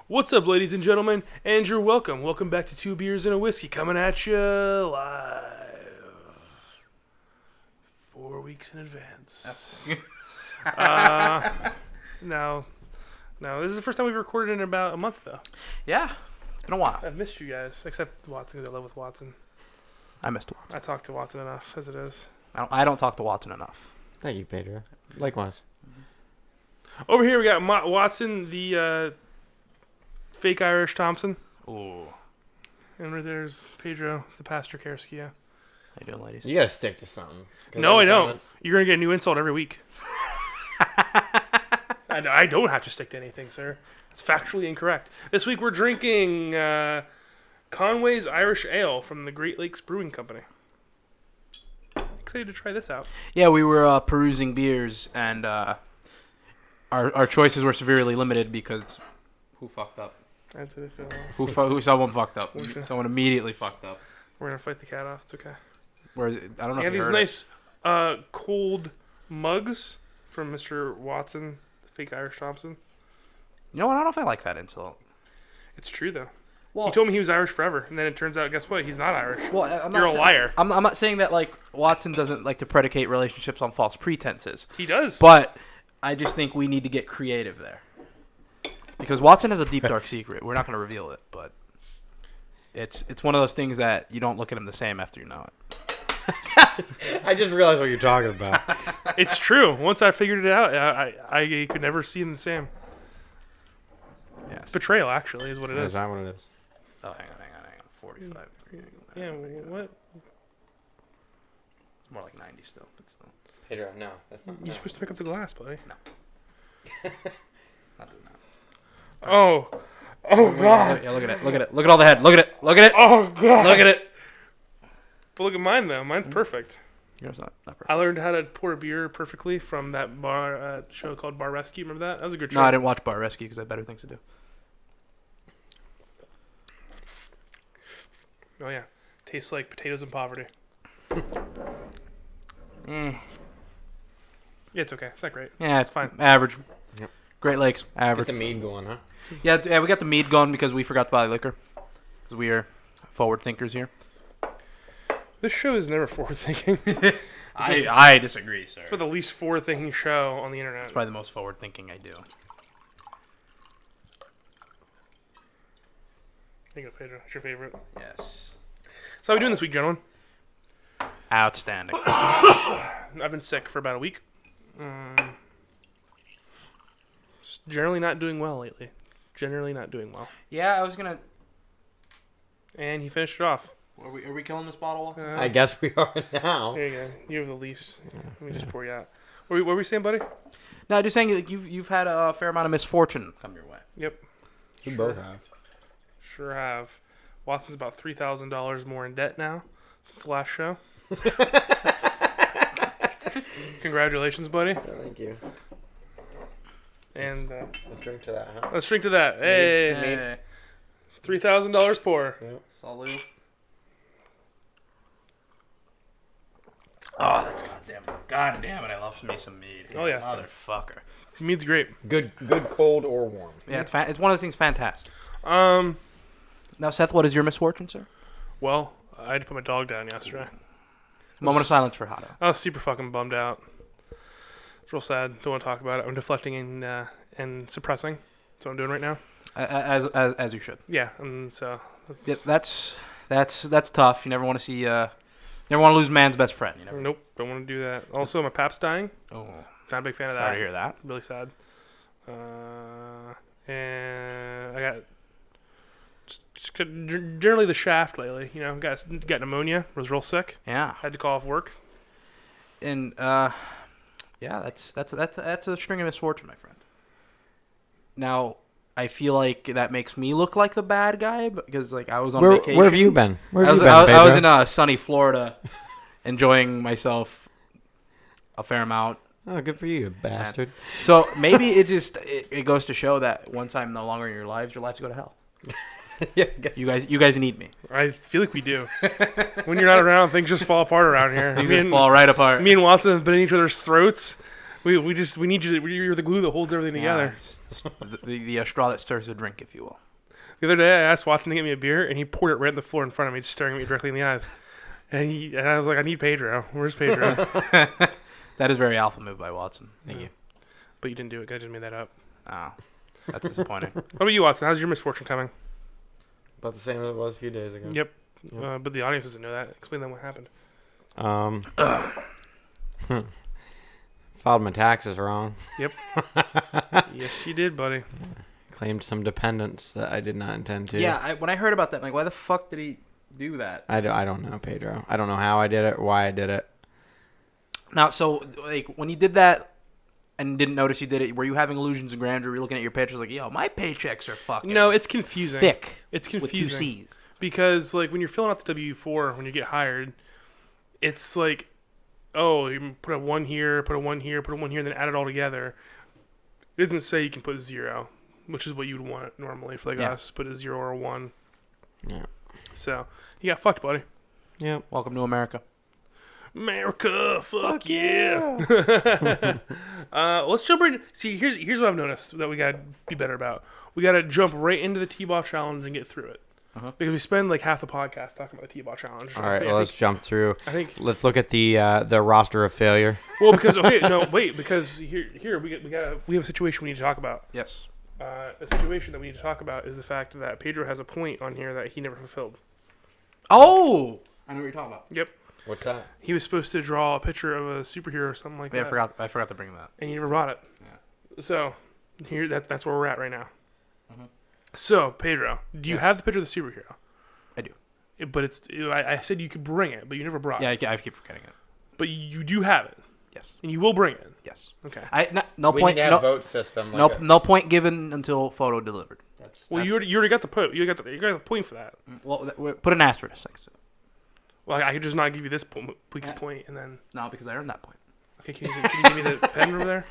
What's up, ladies and gentlemen? And you're welcome. Welcome back to Two Beers and a Whiskey, coming at you live 4 weeks in advance. Now, this is the first time we've recorded in about a month, though. Yeah, it's been a while. I've missed you guys, except Watson, because I live with Watson. I missed Watson. I talk to Watson enough, as it is. I don't talk to Watson enough. Thank you, Pedro. Likewise. Over here, we got Watson, the fake Irish Thompson. Ooh. And right there's Pedro, the Pastor Karski. How you doing, ladies? You gotta stick to something. No, I don't. You're going to get a new insult every week. I don't have to stick to anything, sir. It's factually incorrect. This week we're drinking Conway's Irish Ale from the Great Lakes Brewing Company. Excited to try this out. Yeah, we were perusing beers, and our choices were severely limited because who fucked up? That's it. Who someone fucked up? Okay. Someone immediately fucked up. We're going to fight the cat off. It's okay. Whereas I don't know We have if you these heard nice cold mugs from Mr. Watson, the fake Irish Thompson. it. You know what? I don't know if I like that insult. It's true, though. Well, He told me he was Irish forever, and then it turns out, guess what? He's not Irish. well, You're a liar. I'm not saying that like Watson doesn't like to predicate relationships on false pretenses, He does. but I just think we need to get creative there. Because Watson has a deep, dark secret. We're not going to reveal it, but it's one of those things that you don't look at him the same after you know it. I just realized what you're talking about. It's true. Once I figured it out, I could never see him the same. Yes. It's betrayal, actually, is what it Is is. that what it is? Oh, hang on. 45. Yeah, what? It's more like 90 still, but still. Pedro, no. That's not. You're supposed to pick up the glass, buddy. Not doing that. Oh. Oh, God. Yeah, look at it. Look at it. Look at all the head. Look at it. Look at it. Oh, God. Look at it. But look at mine, though. Mine's perfect. Yours not perfect. I learned how to pour beer perfectly from that bar show called Bar Rescue. Remember that? That was a good show. No, I didn't watch Bar Rescue because I had better things to do. Oh, yeah. Tastes like potatoes in poverty. Yeah, it's okay. It's not great. Yeah, it's Fine. average. Yep. Great Lakes, Get average. the mead going, huh? Yeah, we got the mead going because we forgot to buy liquor. Because we are forward thinkers here. This show is never forward-thinking. I disagree, sir. It's the least forward-thinking show on the internet. It's probably the most forward thinking I do. There you go, Pedro. It's your favorite. Yes. So how are we doing this week, gentlemen? Outstanding. I've been sick for about a week. Just generally not doing well lately. Generally not doing well. Yeah, I was gonna. And he finished it off. Are we killing this bottle? I guess we are now. There you go. You have the least. Let me just pour you out. What were we saying, buddy? No, just saying like you've had a fair amount of misfortune come your way. Yep. We both have. Sure have. Watson's about $3,000 more in debt now since the last show. Congratulations, buddy. Thank you. And Let's drink to that, huh? let's drink to that. Hey, $3,000 pour. Salute. Oh, that's God damn it! I love me some mead. Oh, yeah. Motherfucker. Mead's great. Good, cold or warm. Yeah, it's one of those things. Fantastic. Um, Now, Seth, what is your misfortune, sir? well, I had to put my dog down yesterday. Moment of silence for Hato. I was super fucking bummed out. It's real sad. Don't want to talk about it. I'm deflecting and suppressing. That's what I'm doing right now. As you should. Yeah, and so Yeah, that's tough. You never want to see. Never want to lose man's best friend. You never. nope, don't want to do that. Also, my pap's dying. Oh, Not a big fan of sorry that. to hear that. Really sad. And I got generally the shaft lately. You know, got pneumonia. Was real sick. Yeah, Had to call off work. and yeah, that's a string of misfortune, my friend. Now, I feel like that makes me look like the bad guy because like I was on vacation. Where have you been? Where I have was you been, I was Pedro? in sunny Florida, enjoying myself a fair amount. Oh, good for you, bastard. So maybe it goes to show that once I'm no longer in your lives go to hell. Yeah, I guess. You guys need me. I feel like we do. When you're not around, things just fall apart around here. Things just fall right apart. Me and Watson have been in each other's throats. We need you. You're the glue that holds everything Yeah, together. it's the straw that stirs the drink, if you will. The other day, I asked Watson to get me a beer, and he poured it right on the floor in front of me, just staring at me directly in the eyes. And I was like, I need Pedro. Where's Pedro? That is very alpha move by Watson. Thank you. But you didn't do it. I just made that up. Oh, that's disappointing. What about you, Watson? How's your misfortune coming? About the same as it was a few days ago. Yep. Yep. But the audience doesn't know that. Explain them what happened. Filed my taxes wrong. Yes, you did, buddy. Claimed some dependents that I did not intend to. Yeah, when I heard about that, I'm like, why the fuck did he do that? I don't know, Pedro. I don't know how I did it, why I did it. Now, so like when you did that and didn't notice you did it, were you having illusions of grandeur? Were you looking at your paychecks like, yo, my paychecks are fucking No, it's confusing. thick It's with two confusing. C's. Because, like, when you're filling out the W-4, when you get hired, it's like, oh, you put a 1 here, put a 1 here, put a 1 here, then add it all together. It doesn't say you can put 0, which is what you'd want normally for, like, us, put a 0 or a 1. Yeah. So, you got fucked, buddy. Yeah. Welcome to America. America, fuck yeah. Let's jump right. See, here's what I've noticed that we gotta be better about. We gotta jump right into the T-ball challenge and get through it. Because we spend like half the podcast talking about the T-ball challenge. All right, well, let's jump through. I think. Let's look at the roster of failure. Well, because because here we have a situation we need to talk about. Yes. A situation that we need to talk about is the fact that Pedro has a point on here that he never fulfilled. Oh, I know what you're talking about. Yep. What's that? He was supposed to draw a picture of a superhero or something like Yeah, that. I forgot to bring that. And you never brought it. Yeah. So, here that's where we're at right now. Mhm. So, Pedro, do you Yes. have the picture of the superhero? I do. But I said you could bring it, but you never brought it. Yeah, I keep forgetting it. But you do have it, Yes. and you will bring it. Yes. Okay. No we point. need to have No, a vote system. no point given until photo delivered. Well, you already got the point. You got the point for that. Well, put an asterisk next to it. Well, I could just not give you this week's point, and then No, because I earned that point. okay. Can you give me the pen over there?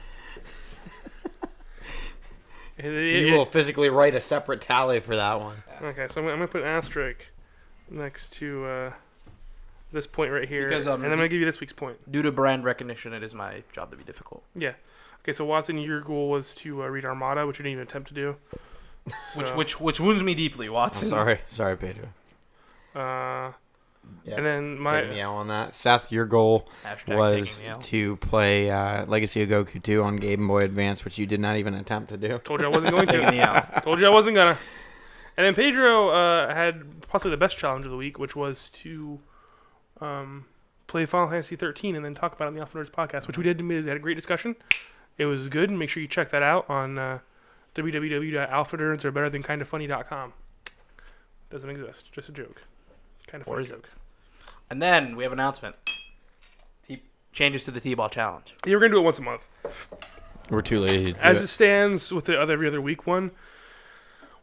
You will physically write a separate tally for that one. Okay, so I'm gonna put an asterisk next to this point right here, Because, and I'm gonna give you this week's point. Due to brand recognition, it is my job to be difficult. Yeah. Okay, so Watson, your goal was to read Armada, which you didn't even attempt to do. So, Which wounds me deeply, Watson. Sorry, Pedro. Yeah, and then taking the L on that. Seth, your goal Hashtag was taking the L. to play Legacy of Goku 2 on Game Boy Advance, which you did not even attempt to do. told you I wasn't going Taking the to. L. Told you I wasn't gonna. And then Pedro had possibly the best challenge of the week, which was to play Final Fantasy 13 and then talk about it on the Alpha Nerds podcast, which we did. We had a great discussion. It was good, and make sure you check that out on www.alphanerds.betterthankindoffunny.com. Doesn't exist. Just a joke. Kind of Or funny is it? joke. And then we have an announcement. Changes to the T-ball challenge. Yeah, we're gonna do it once a month. We're too lazy to do As it. it stands with the every other week one,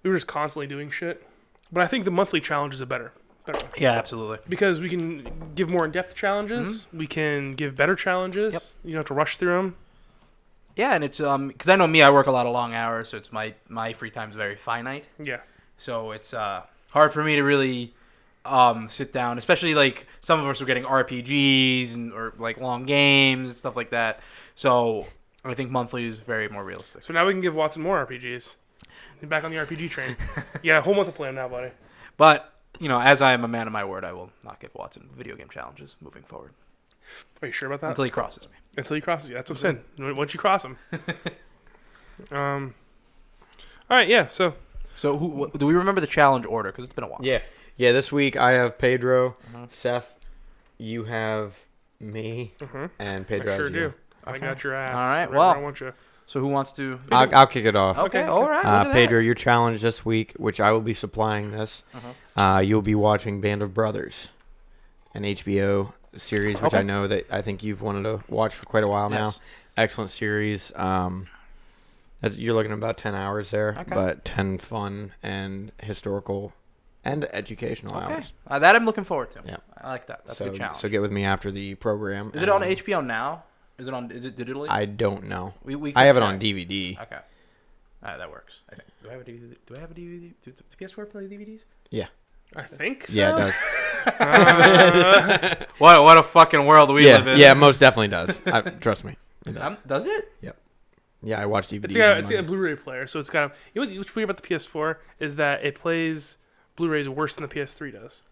we were just constantly doing shit. But I think the monthly challenges are better. One. Yeah, absolutely. Because we can give more in-depth challenges. We can give better challenges. Yep. You don't have to rush through them. Yeah, and it's because I know me, I work a lot of long hours, so it's my free time is very finite. Yeah. So it's hard for me to really sit down, especially like some of us are getting RPGs and or like long games and stuff like that. So I think monthly is very more realistic. So now we can give Watson more RPGs. He's back on the RPG train. Yeah, a whole month of plan now, buddy. But as I am a man of my word, I will not give Watson video game challenges moving forward Are you sure about that? until he crosses me. Until he crosses you. That's what I'm saying. Once you cross him. All right, yeah, so. So do we remember the challenge order? Because it's been a while. Yeah, this week I have Pedro, Seth, you have me, and Pedro I sure has you. do. I got your ass. All right, Wherever well. I want you. So who wants to? I'll kick it off. Okay, all right. look at Pedro, your challenge this week, which I will be supplying this, you'll be watching Band of Brothers, an HBO series, which Okay. I know that I think you've wanted to watch for quite a while now. Yes. Excellent series. You're looking at about 10 hours there, Okay. but 10 fun and historical and educational Okay. hours. That I'm looking forward to. Yeah. I like that. That's a So, good challenge. so get with me after the program. Is it on and HBO now? Is it digitally? I don't know. We I have it can on check. DVD. Okay. That works. I think. Do I have a DVD? Do I have a DVD? Do PS4 play DVDs? I think so. Yeah, it does. What a fucking world we live in. Yeah, most definitely does. Trust me. It does. Does it? Yep. Yeah, I watched DVDs. It's got a Blu-ray player, so it's got. You know what's weird about the PS4 is that it plays Blu-rays worse than the PS3 does.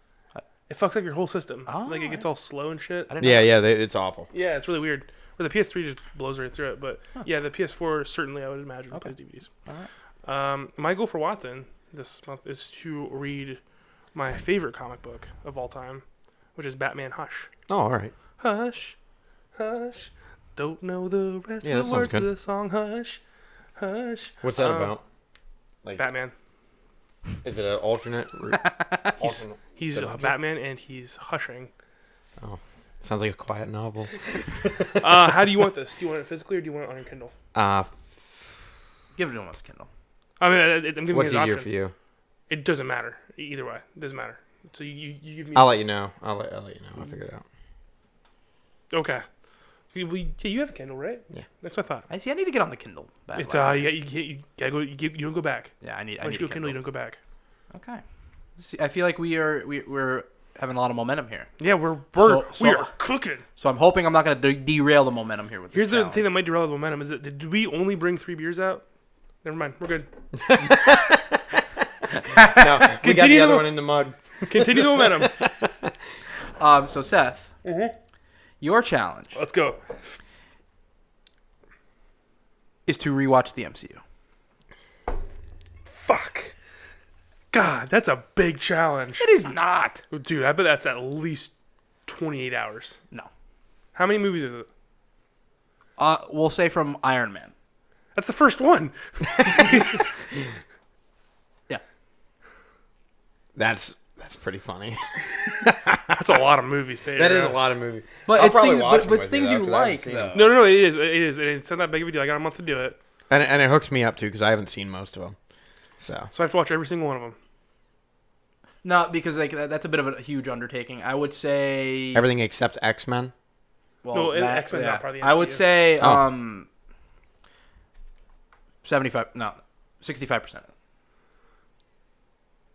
It fucks up your whole system. Oh, Like it gets all slow and shit. I didn't know. Yeah, it's awful. Yeah, it's really weird. Where the PS3 just blows right through it, but yeah, the PS4 certainly I would imagine plays DVDs. All right. My goal for Watson this month is to read my favorite comic book of all time, which is Batman Hush. Oh, all right. Hush, hush, don't know the rest Yeah, that of the sounds words good. of the song. Hush, hush. What's that about? Like, Batman. is it an alternate? He's Good Batman and he's hushing. Oh, sounds like a quiet novel. How do you want this? Do you want it physically or do you want it on your Kindle? Give it to him on his Kindle. I mean, I'm giving you What's an easier option. for you? It doesn't matter either way. It doesn't matter. So you give me. I'll let you know. I'll let you know. I'll figure it out. Okay. You have a Kindle, right? Yeah. That's what I thought. I see. I need to get on the Kindle. It's you gotta go. You don't go back. Yeah, I need. I Once need you a go Kindle, you Kindle. don't go back. Okay. See, I feel like we're having a lot of momentum here. Yeah, we So- are cooking. So I'm hoping I'm not going to derail the momentum here with. Here's this the thing that might derail the momentum: is that did we only bring 3 beers out? Never mind, we're good. No, we got Continue the other the- one in the mug. Continue the momentum. So Seth, your challenge Let's go. is to rewatch the MCU. Fuck. God, that's a big challenge. It is not. Dude, I bet that's at least 28 hours. No. How many movies is it? We'll say from Iron Man. That's the first one. Yeah. That's pretty funny. That's a lot of movies, Pedro. That is a lot of movies. But I'll it's probably things, watch but, them but with it's things though, you 'cause I haven't like seen though. them. No, it is. It is. It's not that big of a deal. I got a month to do it. And it hooks me up too because I haven't seen most of them. So So I have to watch every single one of them. No, because like that's a bit of a huge undertaking. I would say everything except X-Men. No, X-Men's not part of the I would MCU. say Oh. 65%.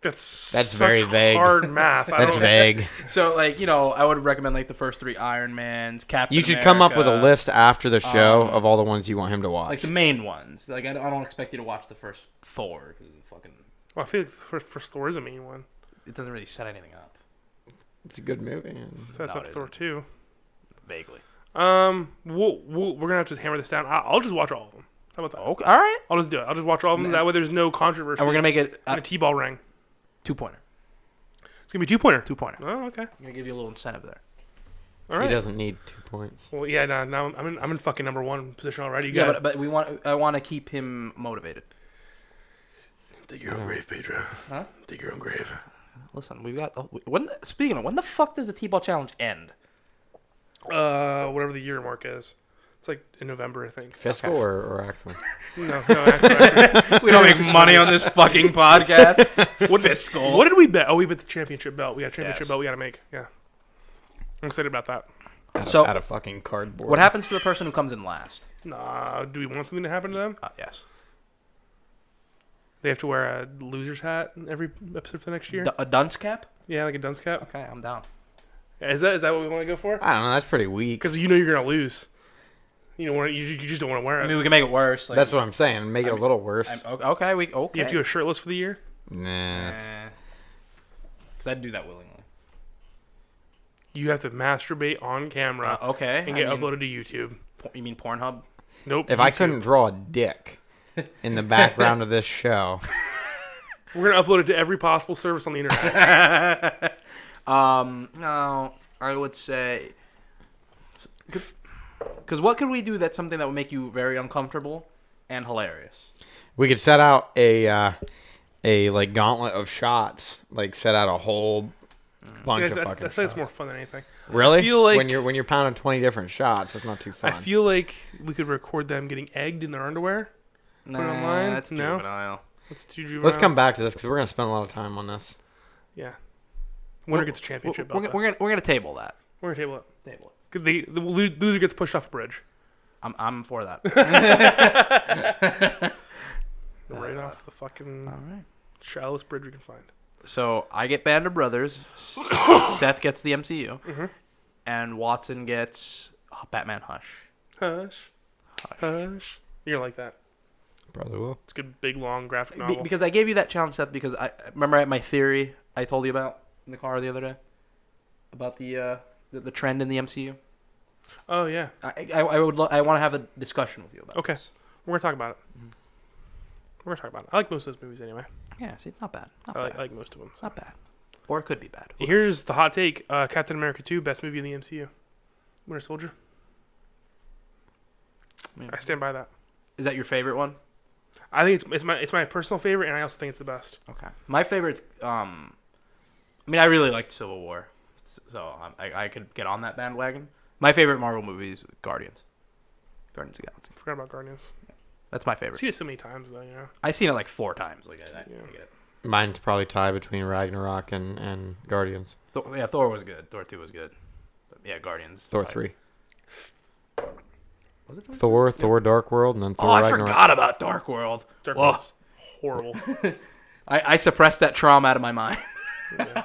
That's That's such very vague. hard math. I That's don't- vague. So like, I would recommend like the first 3 Iron Mans, Captain You should come up with a America, list after the show of all the ones you want him to watch. like the main ones. Like I don't expect you to watch the first 4 because fucking Well, I feel like the first Thor is a main one. it doesn't really set anything up It's a good movie. and- So that's No, up it Thor isn't. 2. vaguely. We're gonna have to hammer this down. I'll just watch all of them. How about that? Okay, all right. I'll just do it. I'll just watch all of them. That way, there's no controversy. And we're gonna make it and a T-ball ring. 2-pointer. It's gonna be 2-pointer. 2-pointer. Oh, okay. I'm gonna give you a little incentive there. All right. He doesn't need 2 points. Well, yeah. No, now I'm in fucking number 1 position already. You Yeah, got but I want to keep him motivated. dig your own grave, Pedro. Huh? Dig your own grave. Listen, we've got speaking of when the fuck does the T-ball challenge end? Whatever the year mark is. It's like in November, I think. Fiscal or actual? No, actually. We don't make money on this fucking podcast. What fiscal? What did we bet? Oh, we bet the championship belt. We got a championship Yes. belt we got to make. Yeah. I'm excited about that. Out of fucking cardboard. What happens to the person who comes in last? Nah, do we want something to happen to them? Yes. They have to wear a loser's hat in every episode for the next year? A dunce cap? Yeah, like a dunce cap. Okay, I'm down. Is that what we want to go for? I don't know. That's pretty weak. Because you know you're gonna lose. You just don't want to wear I it. mean, we can make it worse. Like, That's what I'm saying. Make it a little worse. Okay, okay. You have to go shirtless for the year. Nah. Because I'd do that willingly. You have to masturbate on camera Okay. and get uploaded to YouTube. You mean Pornhub? Nope. If I YouTube. couldn't draw a dick in the background of this show, We're gonna upload it to every possible service on the internet. No, I would say. Because what could we do that's something that would make you very uncomfortable and hilarious? we could set out a like gauntlet of shots. Like set out a whole bunch of fucking that's shots. more fun than anything. Really? I feel like when you're pounding 20 different shots, that's not too fun. I feel like we could record them getting egged in their underwear. Nah, it online? that's No? juvenile. That's too juvenile. Let's come back to this because we're gonna spend a lot of time on this. Yeah. Winner gets a championship belt. We're gonna table that. We're gonna table it. Table it. The loser gets pushed off a bridge. I'm for that. Right off the fucking All right. shallowest bridge we can find. So I get Band of Brothers. Seth gets the MCU, Mhm. and Watson gets Batman Hush. Hush. Hush. You're gonna like that. Probably will. It's a good, big, long graphic novel. Because I gave you that challenge, Seth, because I remember my theory I told you about in the car the other day about the trend in the MCU. Oh yeah. I want to have a discussion with you about. Okay. This. We're gonna talk about it. Mhm. We're gonna talk about it. I like most of those movies anyway. Yeah, see, it's not bad. Not I bad. like most of them. It's not bad. Or it could be bad. Here's the hot take: Captain America 2, best movie in the MCU. Winter Soldier. Yeah. I stand by that. Is that your favorite one? I think it's my personal favorite, and I also think it's the best. Okay. My favorite's I mean, I really liked Civil War, so I could get on that bandwagon. My favorite Marvel movie is Guardians of the Galaxy. Forgot about Guardians. That's my I've favorite. seen it so many times though. Yeah. I've seen it like 4 times. Like I Yeah. get it. Mine's probably tied between Ragnarok and Guardians. Yeah, Thor was good. Thor 2 was good. But yeah, Guardians. Thor probably- 3. Was it Thor, Dark World, and then Thor Oh, I Ragnarok. forgot about Dark World. Dark Whoa. World's horrible. I suppressed that trauma out of my mind. Yeah.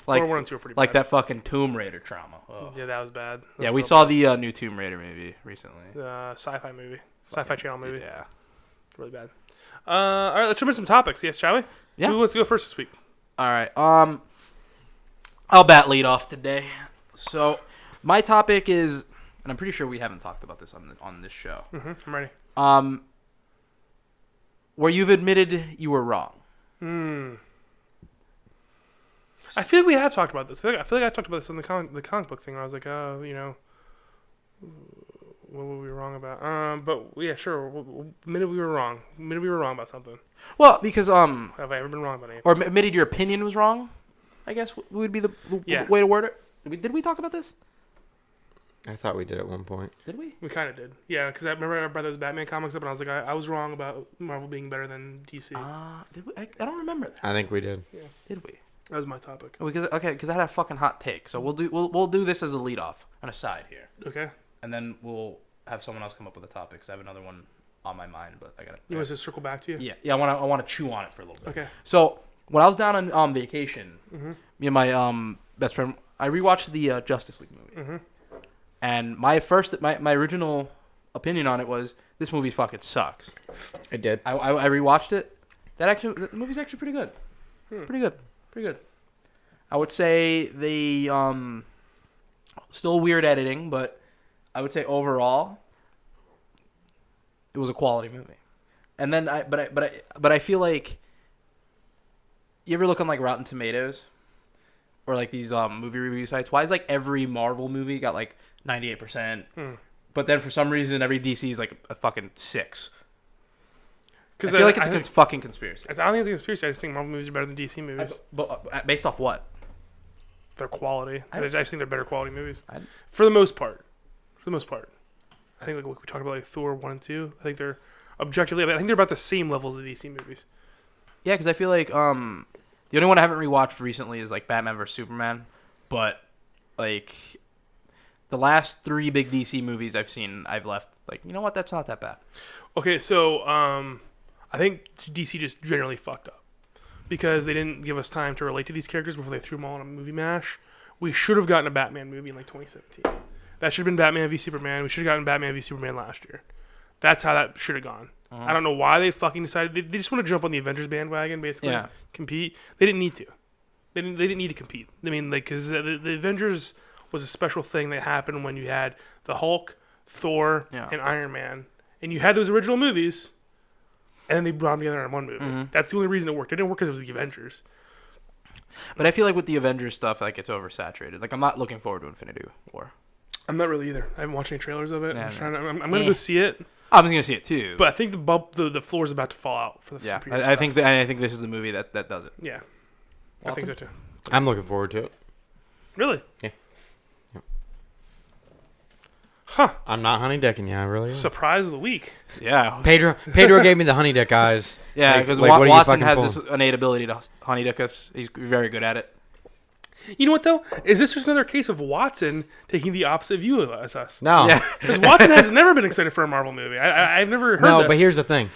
like Thor 1 and 2 are pretty like bad. that fucking Tomb Raider trauma. Oh. Yeah, that was bad. That Yeah, was we real saw bad. the new Tomb Raider movie recently. Sci-fi movie, Sci-Fi Channel movie. Yeah. Really bad. All right, let's jump into some topics. Yes, shall we? Yeah. Who wants to go first this week? All right. I'll bat lead off today. So, my topic is, and I'm pretty sure we haven't talked about this on this show. I'm ready. Where you've admitted you were wrong. I feel like we have talked about this. I feel like I talked about this in the comic book thing. Where I was like, oh, what were we wrong about? But yeah, sure. Admitted we were wrong. Admitted we were wrong about something. Well, because Have I ever been wrong about anything? or admitted your opinion was wrong. I guess would be the Yeah. way to word it. Did we talk about this? I thought we did at one point. Did we? We kind of did. Yeah, because I remember I brought those Batman comics up, and I was like, I was wrong about Marvel being better than DC. Did we? I don't remember that. I think we did. Did we? That was my topic. Because I had a fucking hot take. So we'll do this as a lead off on a side here, Okay. and then we'll have someone else come up with a topic. Cause I have another one on my mind, but I gotta. You want us to circle back to you? Yeah. I want to chew on it for a little bit. Okay. So when I was down on vacation, Mhm. me and my best friend, I rewatched the Justice League movie, Mhm. and my original opinion on it was this movie fucking sucks. I did. I rewatched it. The movie's actually pretty good. Pretty good. I would say the still weird editing, but I would say overall it was a quality movie. And then but I feel like you ever look on like Rotten Tomatoes or like these movie review sites? Why is like every Marvel movie got like 98%? But then for some reason every DC is like a fucking 6. I feel like it's a fucking conspiracy. I don't think it's a conspiracy. I just think Marvel movies are better than DC movies. But based off what? Their quality. I just think they're better quality movies. I- For the most part. I think like we talked about like Thor 1 and 2. I think they're objectively, I think they're about the same level as the DC movies. Yeah, because I feel like the only one I haven't rewatched recently is like Batman vs Superman, but like the last 3 big DC movies I've seen, I've left like, you know what, that's not that bad. Okay, so I think DC just generally fucked up because they didn't give us time to relate to these characters before they threw them all in a movie mash. We should have gotten a Batman movie in like 2017. That should have been Batman v Superman. We should have gotten Batman v Superman last year. That's how that should have gone. I don't know why they fucking decided. They just want to jump on the Avengers bandwagon, basically. Yeah. Compete. They didn't need to. They didn't need to compete. I mean, like, because the Avengers was a special thing that happened when you had the Hulk, Thor, Yeah. and Iron Man, and you had those original movies, and then they brought them together in one movie. That's the only reason it worked. It didn't work because it was the Avengers. But I feel like with the Avengers stuff, like it's oversaturated. Like I'm not looking forward to Infinity War. I'm not really either. I haven't watched any trailers of it. Yeah, I'm gonna go see it, I'm gonna see it too. but I think the floor is about to fall out for the yeah, superhero I stuff. think this is the movie that does it. Yeah, I Walton? think so too. I'm looking forward to it. Really? Yeah. Yep. Huh. I'm not honey decking you. I really am. Surprise of the week. Yeah, Pedro gave me the honey deck eyes. yeah, Like, because what are you Watson fucking has pulling? this innate ability to honey dick us. He's very good at it. You know what though? Is this just another case of Watson taking the opposite view as us? No. Yeah. Because Watson has never been excited for a Marvel movie. I've never heard No, this. but here's the thing.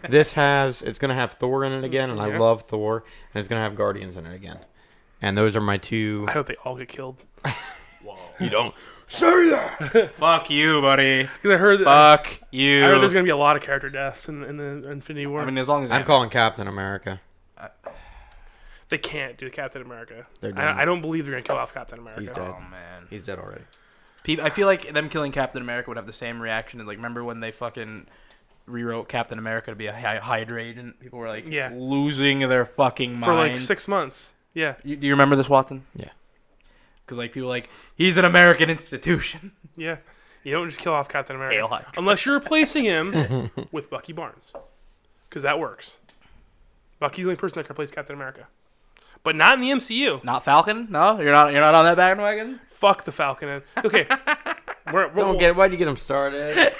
It's gonna have Thor in it again, and I Yeah. love Thor, and it's gonna have Guardians in it again. And those are my two. I hope they all get killed. You don't Say that. Fuck you, buddy. Because I heard Fuck you. I heard there's gonna be a lot of character deaths in the Infinity War. I mean, as long as I'm calling Captain America. They can't do Captain America. They're done. I don't believe they're gonna kill off Captain America. He's dead. Oh man. He's dead already. I feel like them killing Captain America would have the same reaction as like remember when they fucking rewrote Captain America to be a Hydra agent? People were like Yeah. losing their fucking mind. For like 6 months. Yeah. Do you remember this, Watson? Yeah. Because like people were like he's an American institution. Yeah. You don't just kill off Captain America. Hail Hydra. Unless you're replacing him with Bucky Barnes. Because that works. Bucky's the only person that can replace Captain America. But not in the MCU. Not Falcon? No, you're not on that bandwagon. Fuck the Falcon. Okay. Why'd you get him started?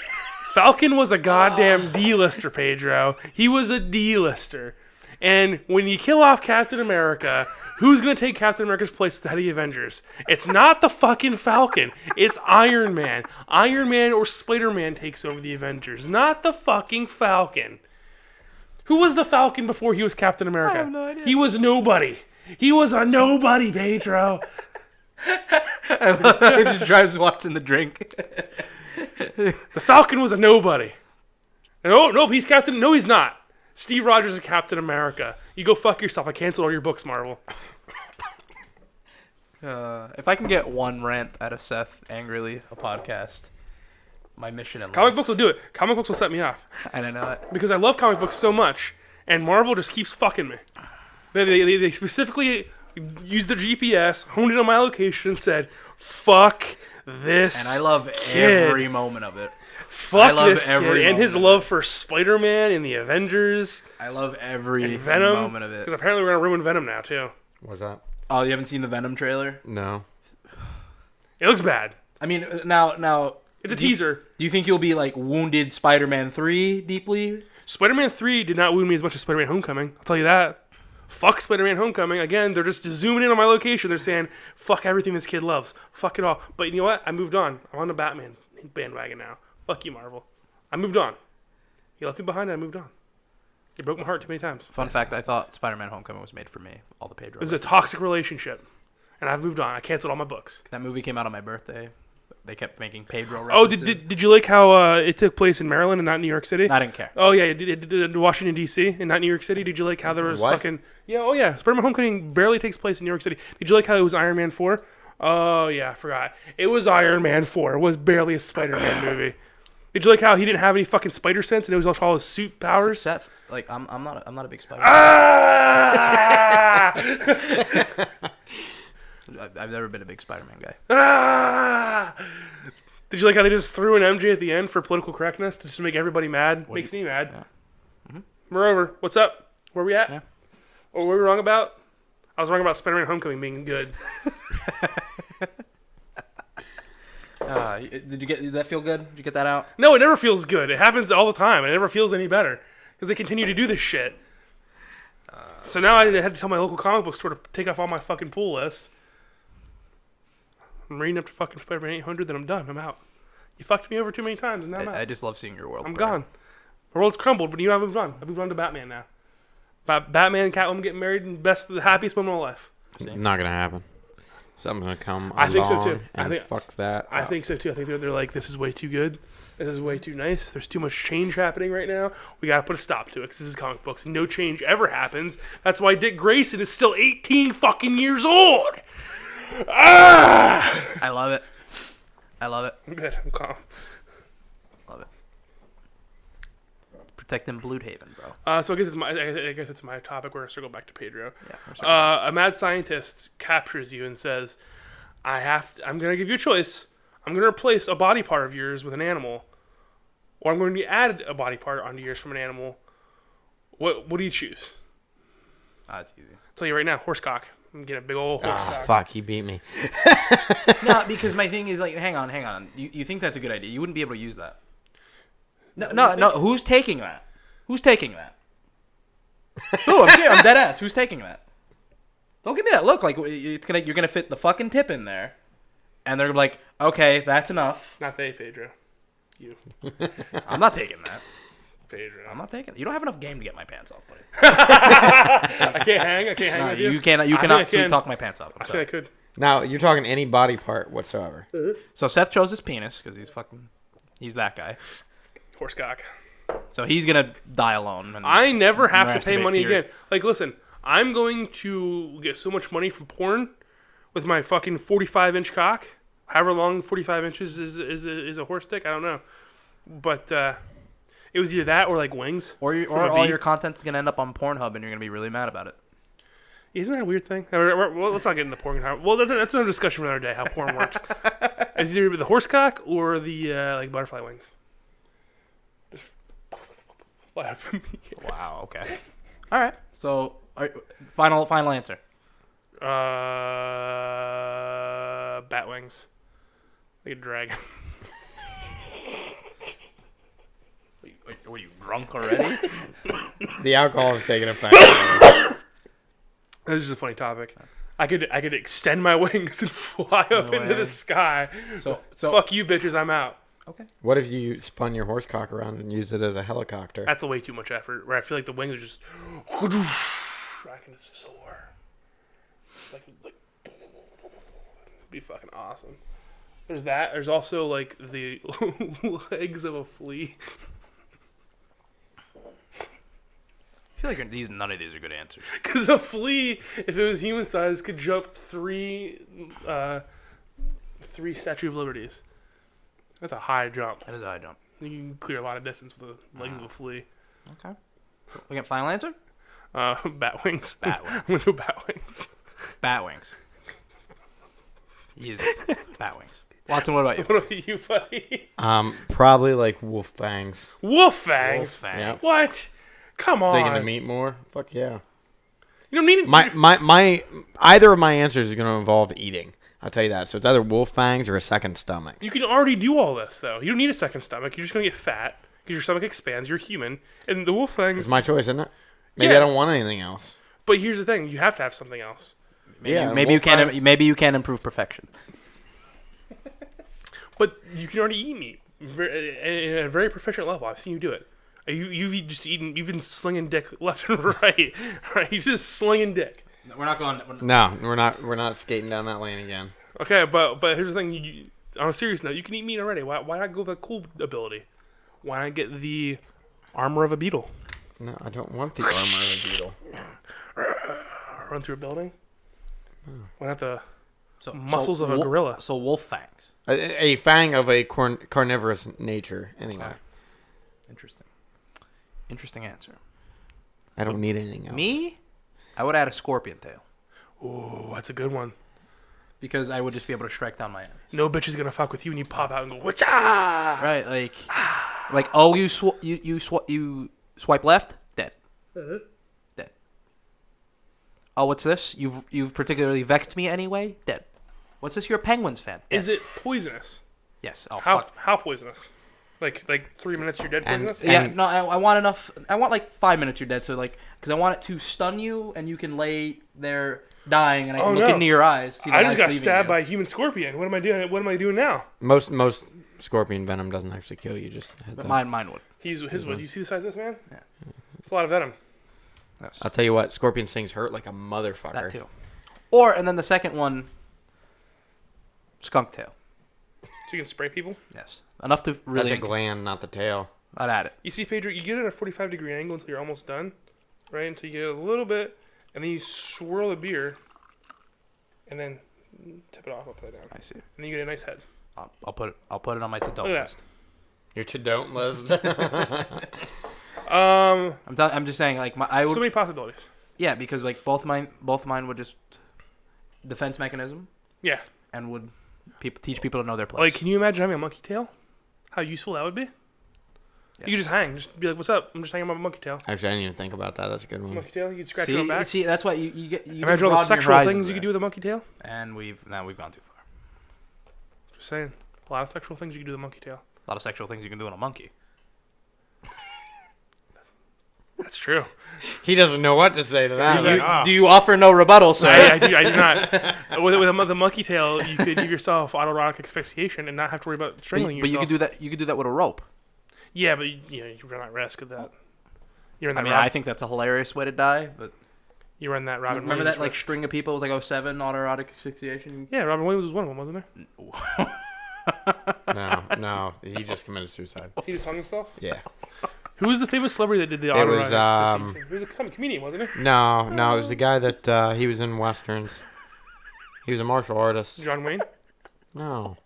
Falcon was a goddamn D-lister, Pedro. He was a D-lister. And when you kill off Captain America, who's going to take Captain America's place at the head of the Avengers? It's not the fucking Falcon. It's Iron Man. Iron Man or Spider-Man takes over the Avengers, not the fucking Falcon. Who was the Falcon before he was Captain America? I have no idea. He was nobody. He was a nobody, Pedro. It just drives Watson the drink. The Falcon was a nobody. Oh, nope, he's Captain. No, he's not. Steve Rogers is Captain America. You go fuck yourself. I canceled all your books, Marvel. If I can get one rant out of Seth angrily, a podcast, my mission in life. Comic books will do it. Comic books will set me off. And I know it. Because I love comic books so much, and Marvel just keeps fucking me. They specifically used their GPS, honed it on my location, and said, fuck this And I love kid. every moment of it. Fuck I love this every kid. And his moment of love it. for Spider-Man and the Avengers I love every and Venom. moment of Because it. apparently we're going to ruin Venom now, too. What's that? Oh, you haven't seen the Venom trailer? No. It looks bad. I mean, now. It's a do you- teaser. Do you think you'll be like wounded Spider-Man 3 deeply? Spider-Man 3 did not wound me as much as Spider-Man Homecoming. I'll tell you that. Fuck Spider-Man Homecoming. Again, they're just zooming in on my location. They're saying, fuck everything this kid loves. Fuck it all. But you know what? I moved on. I'm on the Batman bandwagon now. Fuck you, Marvel. I moved on. You left me behind and I moved on. You broke my heart too many times. Fun fact, I thought Spider-Man Homecoming was made for me. All the Pedro. This is a toxic relationship. And I've moved on. I canceled all my books. That movie came out on my birthday. They kept making Pedro Oh, references. did you like how it took place in Maryland and not New York City? I didn't care. Oh, yeah, it did Washington, D.C. and not New York City. Did you like how there was What? fucking... Yeah, oh, yeah. Spider-Man Homecoming barely takes place in New York City. Did you like how it was Iron Man 4? Oh, yeah, I forgot. It was Iron Man 4. It was barely a Spider-Man movie. Did you like how he didn't have any fucking spider sense and it was all his suit powers? Seth, like I'm not a big Spider. Ah! I've never been a big Spider-Man guy. Ah! Did you like how they just threw an MJ at the end for political correctness to just make everybody mad? Makes me mad. Yeah. Moreover, what's up? Where we at? Yeah. What were we wrong about? I was wrong about Spider-Man Homecoming being good. Did that feel good? Did you get that out? No, it never feels good. It happens all the time. It never feels any better because they continue to do this shit. So now I had to tell my local comic book store to take off all my fucking pull list. I'm reading up to fucking Spider-Man 800, then I'm done. I'm out. You fucked me over too many times, and now I'm out. I just love seeing your world. I'm burn. gone. My world's crumbled, but you know I've moved on. I've moved on to Batman now. Batman and Catwoman getting married, and the happiest moment of my life. Not gonna happen. Something's gonna come I think so, along too. and I think- fuck that. I up. think so too. I think they're like, this is way too good. This is way too nice. There's too much change happening right now. We gotta put a stop to it because this is comic books and no change ever happens. That's why Dick Grayson is still 18 fucking years old. Ah! I love it. I love it. I'm good. I'm calm. Love it. Protect them Bloodhaven, bro. So I guess it's my topic. We're gonna circle back to Pedro. Yeah. we're sorry. A mad scientist captures you and says, I'm gonna give you a choice. I'm gonna replace a body part of yours with an animal, or I'm going to add a body part onto yours from an animal. What do you choose? That's easy. I'll tell you right now, horsecock. I'm getting a big old horsecock. Ah, fuck, he beat me. No, because my thing is like, hang on. You think that's a good idea? You wouldn't be able to use that. No. Who's taking that? Who's taking that? Who? I'm dead ass. Who's taking that? Don't give me that look. Like you're gonna fit the fucking tip in there, and they're gonna be like, okay, that's enough. Not they, Pedro. You, I'm not taking that. Pedro. I'm not taking it. You don't have enough game to get my pants off, buddy. I can't hang. I can't hang No, with you. you cannot. You I think cannot I sweet can. talk my pants off. I'm I think sorry. I could. Now you're talking any body part whatsoever. So Seth chose his penis because he's that guy. Horsecock. So he's gonna die alone. And I never have to pay masturbate money theory. again. Like, listen, I'm going to get so much money from porn with my fucking 45-inch cock. However long 45 inches is a horse dick, I don't know. But it was either that or like wings. Or from a all bee. your content's gonna end up on Pornhub, and you're gonna be really mad about it. Isn't that a weird thing? Well, let's not get into porn. Well, that's another discussion for another day. How porn works. It's either the horse cock or the like butterfly wings. Just fly out from me. Wow. Okay. All right. So final answer. Bat wings. Like a dragon. Were you drunk already? The alcohol is taking effect. This is a funny topic. I could extend my wings and fly up No into way. the sky. So Fuck you, bitches. I'm out. okay. What if you spun your horse cock around and used it as a helicopter? That's a way too much effort. Where I feel like the wings are just. I can just soar. Like be fucking awesome. There's that. There's also like the legs of a flea. I feel like none of these are good answers. Because a flea, if it was human size, could jump three Statue of Liberties. That's a high jump. That is a high jump. You can clear a lot of distance with the legs of a flea. Okay. We got final answer. Bat wings. Bat wings. I'm gonna go bat wings. Bat wings. He is bat wings. Watson, what about you? What about you, buddy? Probably like wolf fangs. Wolf fangs. Wolf fangs. Yeah. What? Come on. Digging the meat more? Fuck yeah. You don't need it. My either of my answers is going to involve eating. I'll tell you that. So it's either wolf fangs or a second stomach. You can already do all this, though. You don't need a second stomach. You're just gonna get fat because your stomach expands. You're human, and the wolf fangs. It's my choice, isn't it? Maybe Yeah. I don't want anything else. But here's the thing: you have to have something else. Maybe you can't improve perfection. But you can already eat meat at a very proficient level. I've seen you do it. You've just eaten. You've been slinging dick left and right. Right? You're just slinging dick. We're not going. No, we're not skating down that lane again. Okay, but here's the thing. On a serious note, you can eat meat already. Why not go with a cool ability? Why not get the armor of a beetle? No, I don't want the armor of a beetle. Run through a building. Why not the So, muscles of a gorilla? So wolf fangs. A fang of a carnivorous nature, anyway. Okay. Interesting answer. I don't need anything else. Me? I would add a scorpion tail Ooh, that's a good one. because I would just be able to strike down my enemies. No bitch is gonna fuck with you and you pop out and go, whatcha? Right, like oh, you swipe left, dead. Dead. Oh, what's this? You've particularly vexed me anyway, dead. What's this? You're a Penguins fan. Dead. Is it poisonous? Yes. Oh, How fuck. how poisonous? Like 3 minutes you're dead And- poisonous? Yeah, And- no, I want enough. I want like 5 minutes you're dead. So like, because I want it to stun you and you can lay there dying and I can Oh, look no. into your eyes. See the I just life got leaving stabbed you. by a human scorpion. What am I doing? What am I doing now? Most scorpion venom doesn't actually kill you. Just heads But up. mine would. His wood. You see the size of this man? Yeah. It's a lot of venom. Yes. I'll tell you what, scorpion stings hurt like a motherfucker. That too. And then the second one, skunk tail. So you can spray people. Yes, enough to really. That's a gland, not the tail. I'd add it. You see, Pedro, you get it at a 45-degree angle until you're almost done, right? Until you get a little bit, and then you swirl the beer, and then tip it off upside down, I see. and then you get a nice head. I'll put it on my to-do Look at list. Your to-don't list. I'm just saying like I would. So many possibilities. Yeah, because like both mine would just defense mechanism Yeah. and would teach people to know their place. Like, can you imagine having a monkey tail? How useful that would be? Yes. You could just hang. Just be like, what's up? I'm just hanging on my monkey tail. Actually, I didn't even think about that. That's a good one. Monkey tail, you could scratch see, your own back. see, that's why you get. You Imagine all the broaden your sexual horizons things you there. could do with a monkey tail. And we've gone too far. Just saying. A lot of sexual things you could do with a monkey tail. A lot of sexual things you can do on a monkey. That's true. He doesn't know what to say to that. Do you, Like, ah. do you offer no rebuttal, sir? I do not. With the monkey tail, you could give yourself autoerotic asphyxiation and not have to worry about strangling but you yourself. could do that. You could do that with a rope. Yeah, but you run that risk of that. You're in that I mean, route. I think that's a hilarious way to die, but You run that Robin Remember Williams that like first. string of people? It was like 07 autoerotic asphyxiation. Yeah, Robin Williams was one of them, wasn't No, he just committed suicide. he? He just hung himself. Yeah. Who was the famous celebrity that did the It autoerotic was, asphyxiation? He was a comedian, wasn't he? No, it was the guy that he was in westerns. He was a martial artist. John Wayne. No.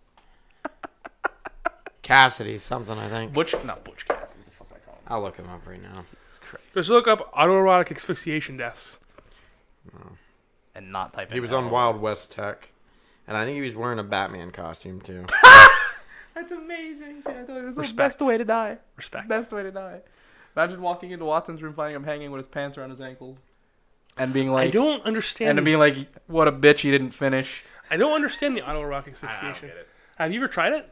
Cassidy, something I think. Not Butch Cassidy. What the fuck am I calling him? I'll look him up right now. It's crazy. Just look up autoerotic asphyxiation deaths. And not type in. He was on Wild West Tech, and I think he was wearing a Batman costume too. That's amazing. See, I thought it was Respect. the best way to die. Respect. Best way to die. Imagine walking into Watson's room, finding him hanging with his pants around his ankles, and being like, I don't understand. and being like, what a bitch, he didn't finish. I don't understand the autoerotic asphyxiation. Have you ever tried it?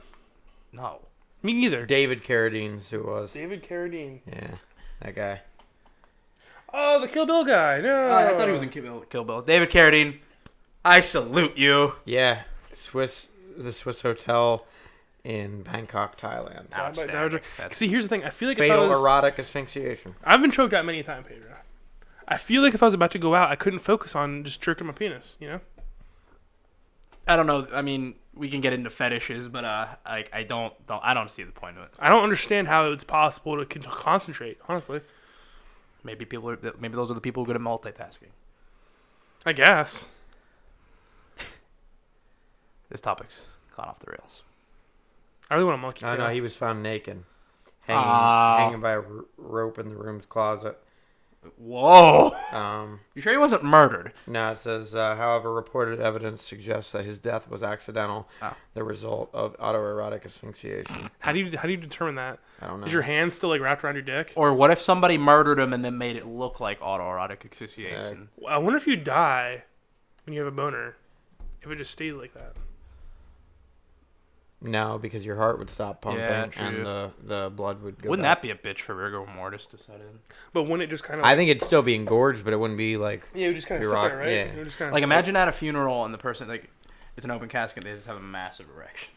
No. Me neither. David Carradine's who it was. David Carradine. Yeah, that guy. Oh, the Kill Bill guy. No. I thought he was in Kill Bill. David Carradine, I salute you. Yeah, the Swiss Hotel in Bangkok, Thailand. Outstanding. See, here's the thing. I feel like if I Fatal was, erotic asphyxiation. I've been choked out many a time, Pedro. I feel like if I was about to go out, I couldn't focus on just jerking my penis. You know. I don't know. I mean, we can get into fetishes, but I don't see the point of it. I don't understand how it's possible to concentrate. Honestly, Maybe those are the people who are good at multitasking. I guess. This topic's gone off the rails. I really want a monkey. I tail. know he was found naked, Ah. hanging by a rope in the room's closet. Whoa! Um, You sure he wasn't murdered? No, it says, however, reported evidence suggests that his death was accidental, Oh. the result of autoerotic asphyxiation. How do you determine that? I don't know. Is your hand still like wrapped around your dick? Or what if somebody murdered him and then made it look like autoerotic asphyxiation? I wonder if you die when you have a boner, if it just stays like that. No, because your heart would stop pumping Yeah, true. and the blood would go Wouldn't back. that be a bitch for rigor mortis to set in? But wouldn't it just kind of? I think it'd still be engorged, but it wouldn't be like... Yeah, it would just kind of You're sit right, there, right? yeah. It would just kinda, Like imagine at a funeral and the person like it's an open casket, they just have a massive erection.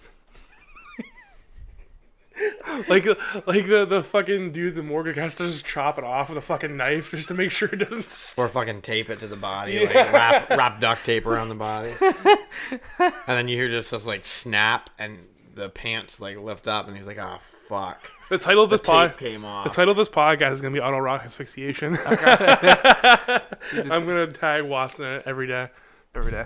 like the fucking dude, the morgue has to just chop it off with a fucking knife just to make sure it doesn't. Or fucking tape it to the body, Yeah. like wrap duct tape around the body. And then you hear just this like snap and the pants like lift up and he's like, oh fuck. The title of The this pod. tape came The off. title of this podcast is gonna be autoerotic asphyxiation. I'm gonna tag Watson in it every day. Every day.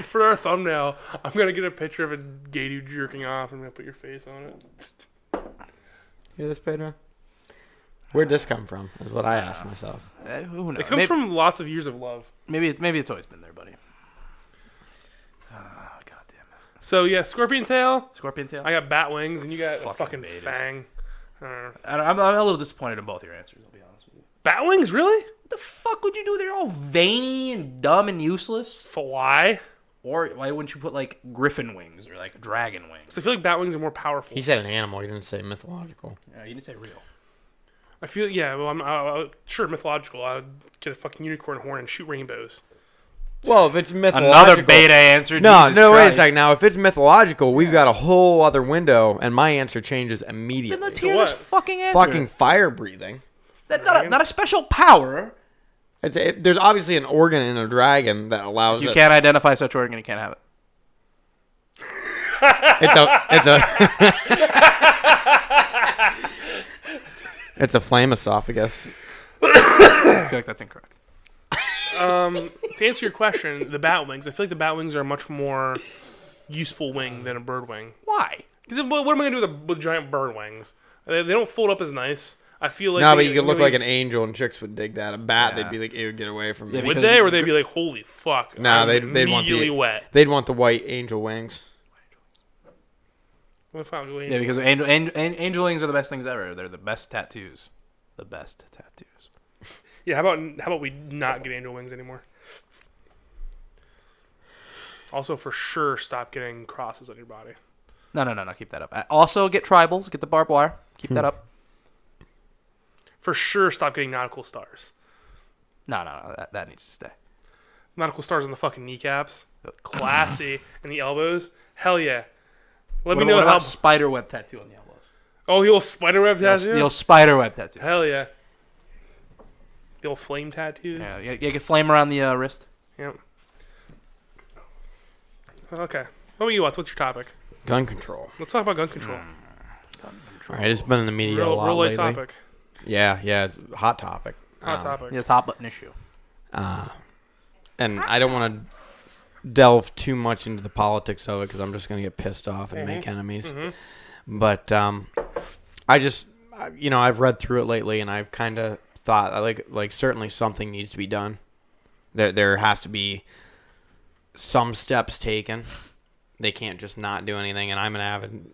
For our thumbnail, I'm gonna get a picture of a gay dude jerking off and I'm gonna put your face on it. Hear this, Pedro? Where'd this come from? Is what I asked myself. Who knows? It comes from lots of years of love. Maybe it's always been there, buddy. God damn it. So yeah, scorpion tail. Scorpion tail. I got bat wings and you got a Fucking fucking betas. fang. I'm a little disappointed in both your answers. I'll be honest with you. Bat wings, really? What the fuck would you do? They're all veiny and dumb and useless. Fly? Or why wouldn't you put like griffin wings or like dragon wings? So I feel like bat wings are more powerful. He said an animal. He didn't say mythological. Yeah, you didn't say real. I feel well. I'm sure mythological. I'd get a fucking unicorn horn and shoot rainbows. Well, if it's mythological... Another beta answer. No, Jesus no, wait a Christ. second. Now, if it's mythological, we've got a whole other window, and my answer changes Then immediately. let's To hear this what? fucking answer. Fucking fire breathing. That's not a special power. There's obviously an organ in a dragon that allows You it. can't identify such organ, you can't have it. It's it's a flame esophagus. I feel like that's incorrect. To answer your question, the bat wings. I feel like the bat wings are a much more useful wing than a bird wing. Why? Because what am I gonna do with giant bird wings? They don't fold up as nice. I feel like No, they- but you could look really- like an angel, and chicks would dig that. A bat, Yeah. they'd be like, "Ew, get away from me." Yeah, Would because- they, or they'd be like, "Holy fuck"? Nah, I'm they'd want immediately the wet. they'd want the white angel wings. Well, fine, go Yeah, because angel wings are the best things ever. They're the best tattoos. The best tattoos. Yeah, how about we not get angel wings anymore? Also, for sure, stop getting crosses on your body. No. Keep that up. Also, get tribals. Get the barbed wire. Keep that up. For sure, stop getting nautical stars. No. That needs to stay. Nautical stars on the fucking kneecaps. Classy. And the elbows. Hell yeah. Let me What know about how. spider web tattoo on the elbows. Oh, the old spider web tattoo? The old spider web tattoo. Hell yeah. the old flame tattoo. Yeah, you get flame around the wrist. Yep. Okay. What about you, Watts? What's your topic? Gun control. Let's talk about gun control. All right, it's been in the media a lot Real light lately. topic. Yeah, it's a hot topic. Hot topic. Yeah, it's a hot button issue. And I don't want to delve too much into the politics of it because I'm just going to get pissed off and make enemies. Mm-hmm. But I just, I've read through it lately, and I've kind of thought like certainly something needs to be done. There has to be some steps taken. They can't just not do anything. And I'm an avid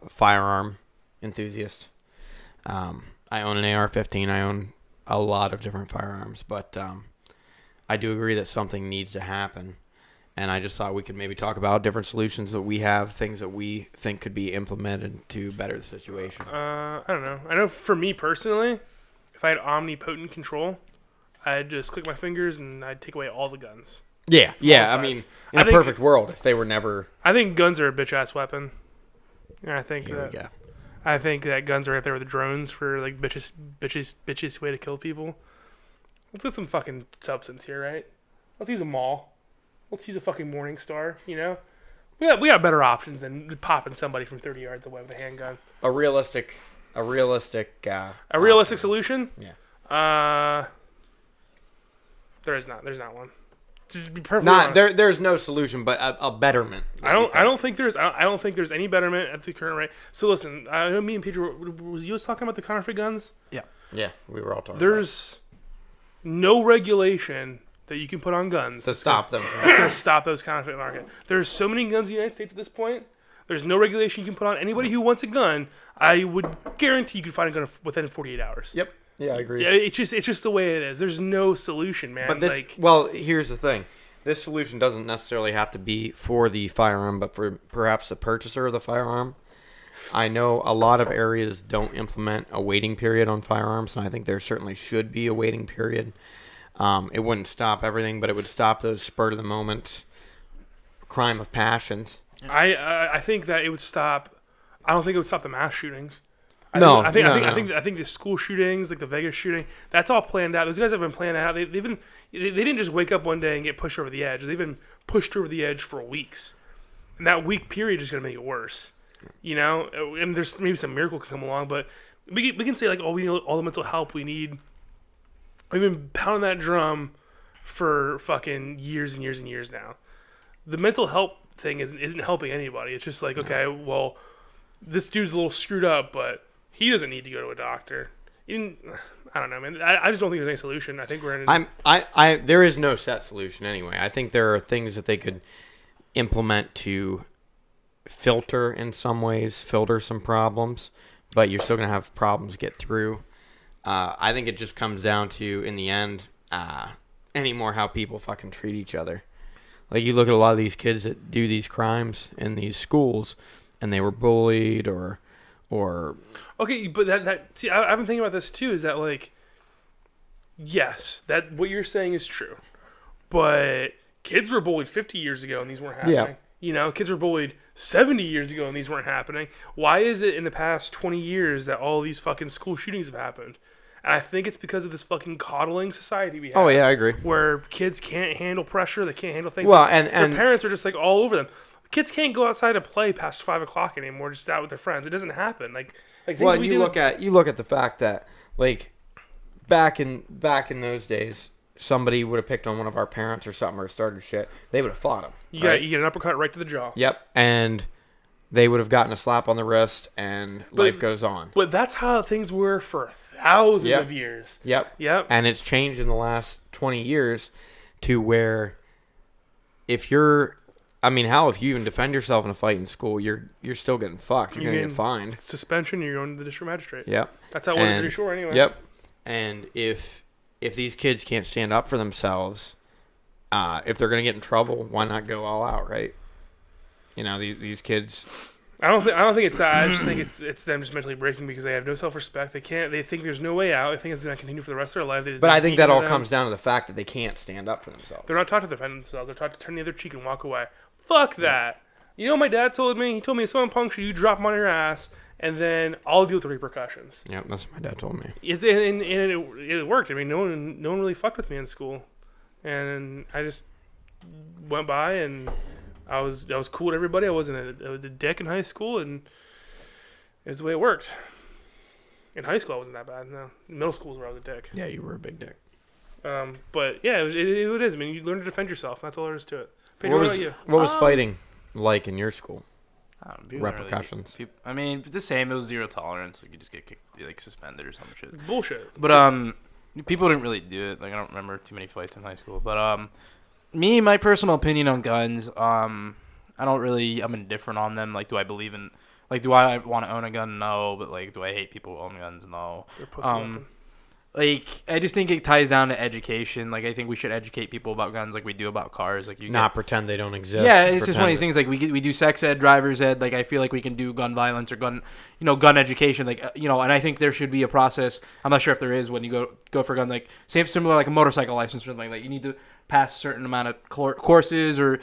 firearm enthusiast. I own an AR-15. I own a lot of different firearms, but I do agree that something needs to happen. And I just thought we could maybe talk about different solutions that we have, things that we think could be implemented to better the situation. I don't know. I know for me personally, if I had omnipotent control, I'd just click my fingers and I'd take away all the guns. Yeah. I sides. mean, in a perfect world, if they were never... I think guns are a bitch-ass weapon. And I think Here we go. I think that guns are right there with the drones for like bitches way to kill people. Let's get some fucking substance here, right? Let's use a mall. Let's use a fucking Morningstar. We got better options than popping somebody from 30 yards away with a handgun. A realistic Solution? Yeah. There's not one. To be perfectly Not honest, there's no solution, but a betterment. I don't think there's any betterment at the current rate. So listen, I know me and Pedro was you talking about the counterfeit guns. Yeah, we were all talking. There's no regulation that you can put on guns to stop them. that's going to stop those counterfeit market. There's so many guns in the United States at this point. There's no regulation you can put on anybody who wants a gun. I would guarantee you can find a gun within 48 hours. Yep. Yeah, I agree. Yeah, it's just the way it is. There's no solution, man. But here's the thing. This solution doesn't necessarily have to be for the firearm, but for perhaps the purchaser of the firearm. I know a lot of areas don't implement a waiting period on firearms, and I think there certainly should be a waiting period. It wouldn't stop everything, but it would stop those spur-of-the-moment crime of passions. I think that it would stop. I don't think it would stop the mass shootings. I think the school shootings, like the Vegas shooting, that's all planned out. Those guys have been planned out. They didn't just wake up one day and get pushed over the edge. They've been pushed over the edge for weeks, and that week period is going to make it worse. And there's maybe some miracle can come along, but we can say like, oh, we need all the mental help we need. We've been pounding that drum for fucking years and years and years now. The mental health thing isn't helping anybody. It's just like, okay, well, this dude's a little screwed up, but he doesn't need to go to a doctor. I don't know, man. I just don't think there's any solution. I think we're in. There is no set solution anyway. I think there are things that they could implement to filter some problems, but you're still gonna have problems get through. I think it just comes down to, in the end, anymore how people fucking treat each other. Like, you look at a lot of these kids that do these crimes in these schools, and they were bullied or okay, but see, I've been thinking about this too. Is that like, yes, that what you're saying is true, but kids were bullied 50 years ago and these weren't happening. Yeah. Kids were bullied 70 years ago and these weren't happening. Why is it in the past 20 years that all these fucking school shootings have happened? And I think it's because of this fucking coddling society we have. Oh yeah, I agree. Where kids can't handle pressure, they can't handle things. Well, their and parents are just like all over them. Kids can't go outside and play past 5 o'clock anymore, just out with their friends. It doesn't happen. Like things well, we you do. look at the fact that, like, back in those days, somebody would have picked on one of our parents or something or started shit. They would have fought them. You get an uppercut right to the jaw. Yep, and they would have gotten a slap on the wrist, and life goes on. But that's how things were for thousands of years. Yep. And it's changed in the last 20 years to where if you even defend yourself in a fight in school, you're still getting fucked. You're going to get fined. Suspension, you're going to the district magistrate. Yep. That's how it was, I'm pretty sure, anyway. Yep. And if these kids can't stand up for themselves, if they're going to get in trouble, why not go all out, right? These kids... I don't think it's that. I just think it's them just mentally breaking because they have no self-respect. They think there's no way out. They think it's going to continue for the rest of their life. But I think that all comes down to the fact that they can't stand up for themselves. They're not taught to defend themselves. They're taught to turn the other cheek and walk away. Fuck that. You know what my dad told me? He told me if someone punks you, you drop them on your ass and then I'll deal with the repercussions. Yeah, that's what my dad told me. And it worked. I mean, no one really fucked with me in school, and I just went by, and I was cool with everybody. I wasn't a dick in high school, and it was the way it worked. In high school, I wasn't that bad. No, in middle school is where I was a dick. Yeah, you were a big dick. But yeah, it is. I mean, you learn to defend yourself. That's all there is to it. Pedro, what about you? What was fighting like in your school? People don't Repercussions. I mean, the same. It was zero tolerance. Like you just get kicked, like suspended or some shit. It's bullshit. But people didn't really do it. Like I don't remember too many fights in high school. But my personal opinion on guns, I'm indifferent on them. Like, do I believe in? Like, do I want to own a gun? No. But like, do I hate people who own guns? No. You're a pussy weapon. Like, I just think it ties down to education. Like, I think we should educate people about guns like we do about cars. Like, Pretend they don't exist. Yeah, it's just one of the things. Like, we do sex ed, driver's ed. Like, I feel like we can do gun violence or gun education. Like, and I think there should be a process. I'm not sure if there is when you go for a gun. Like, similar like a motorcycle license or something. Like, you need to pass a certain amount of courses or,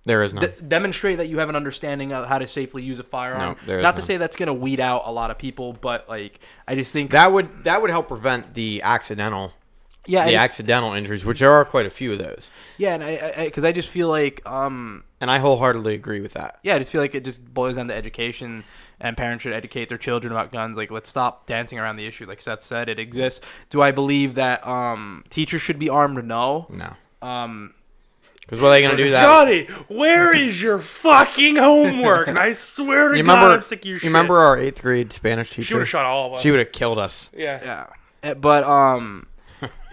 there is none. Demonstrate that you have an understanding of how to safely use a firearm. No, there is Not to none. say that's going to weed out a lot of people, but like I just think That would help prevent the accidental injuries, which there are quite a few of those. Yeah, and because I just feel like And I wholeheartedly agree with that. yeah, I just feel like it just boils down to education, and parents should educate their children about guns. Like, let's stop dancing around the issue. Like Seth said, it exists. Do I believe that teachers should be armed? No. Because what are they going to do that? Johnny, where is your fucking homework? And I swear to God, I'm sick of your shit. You remember our 8th grade Spanish teacher? She would have shot all of us. She would have killed us. Yeah. But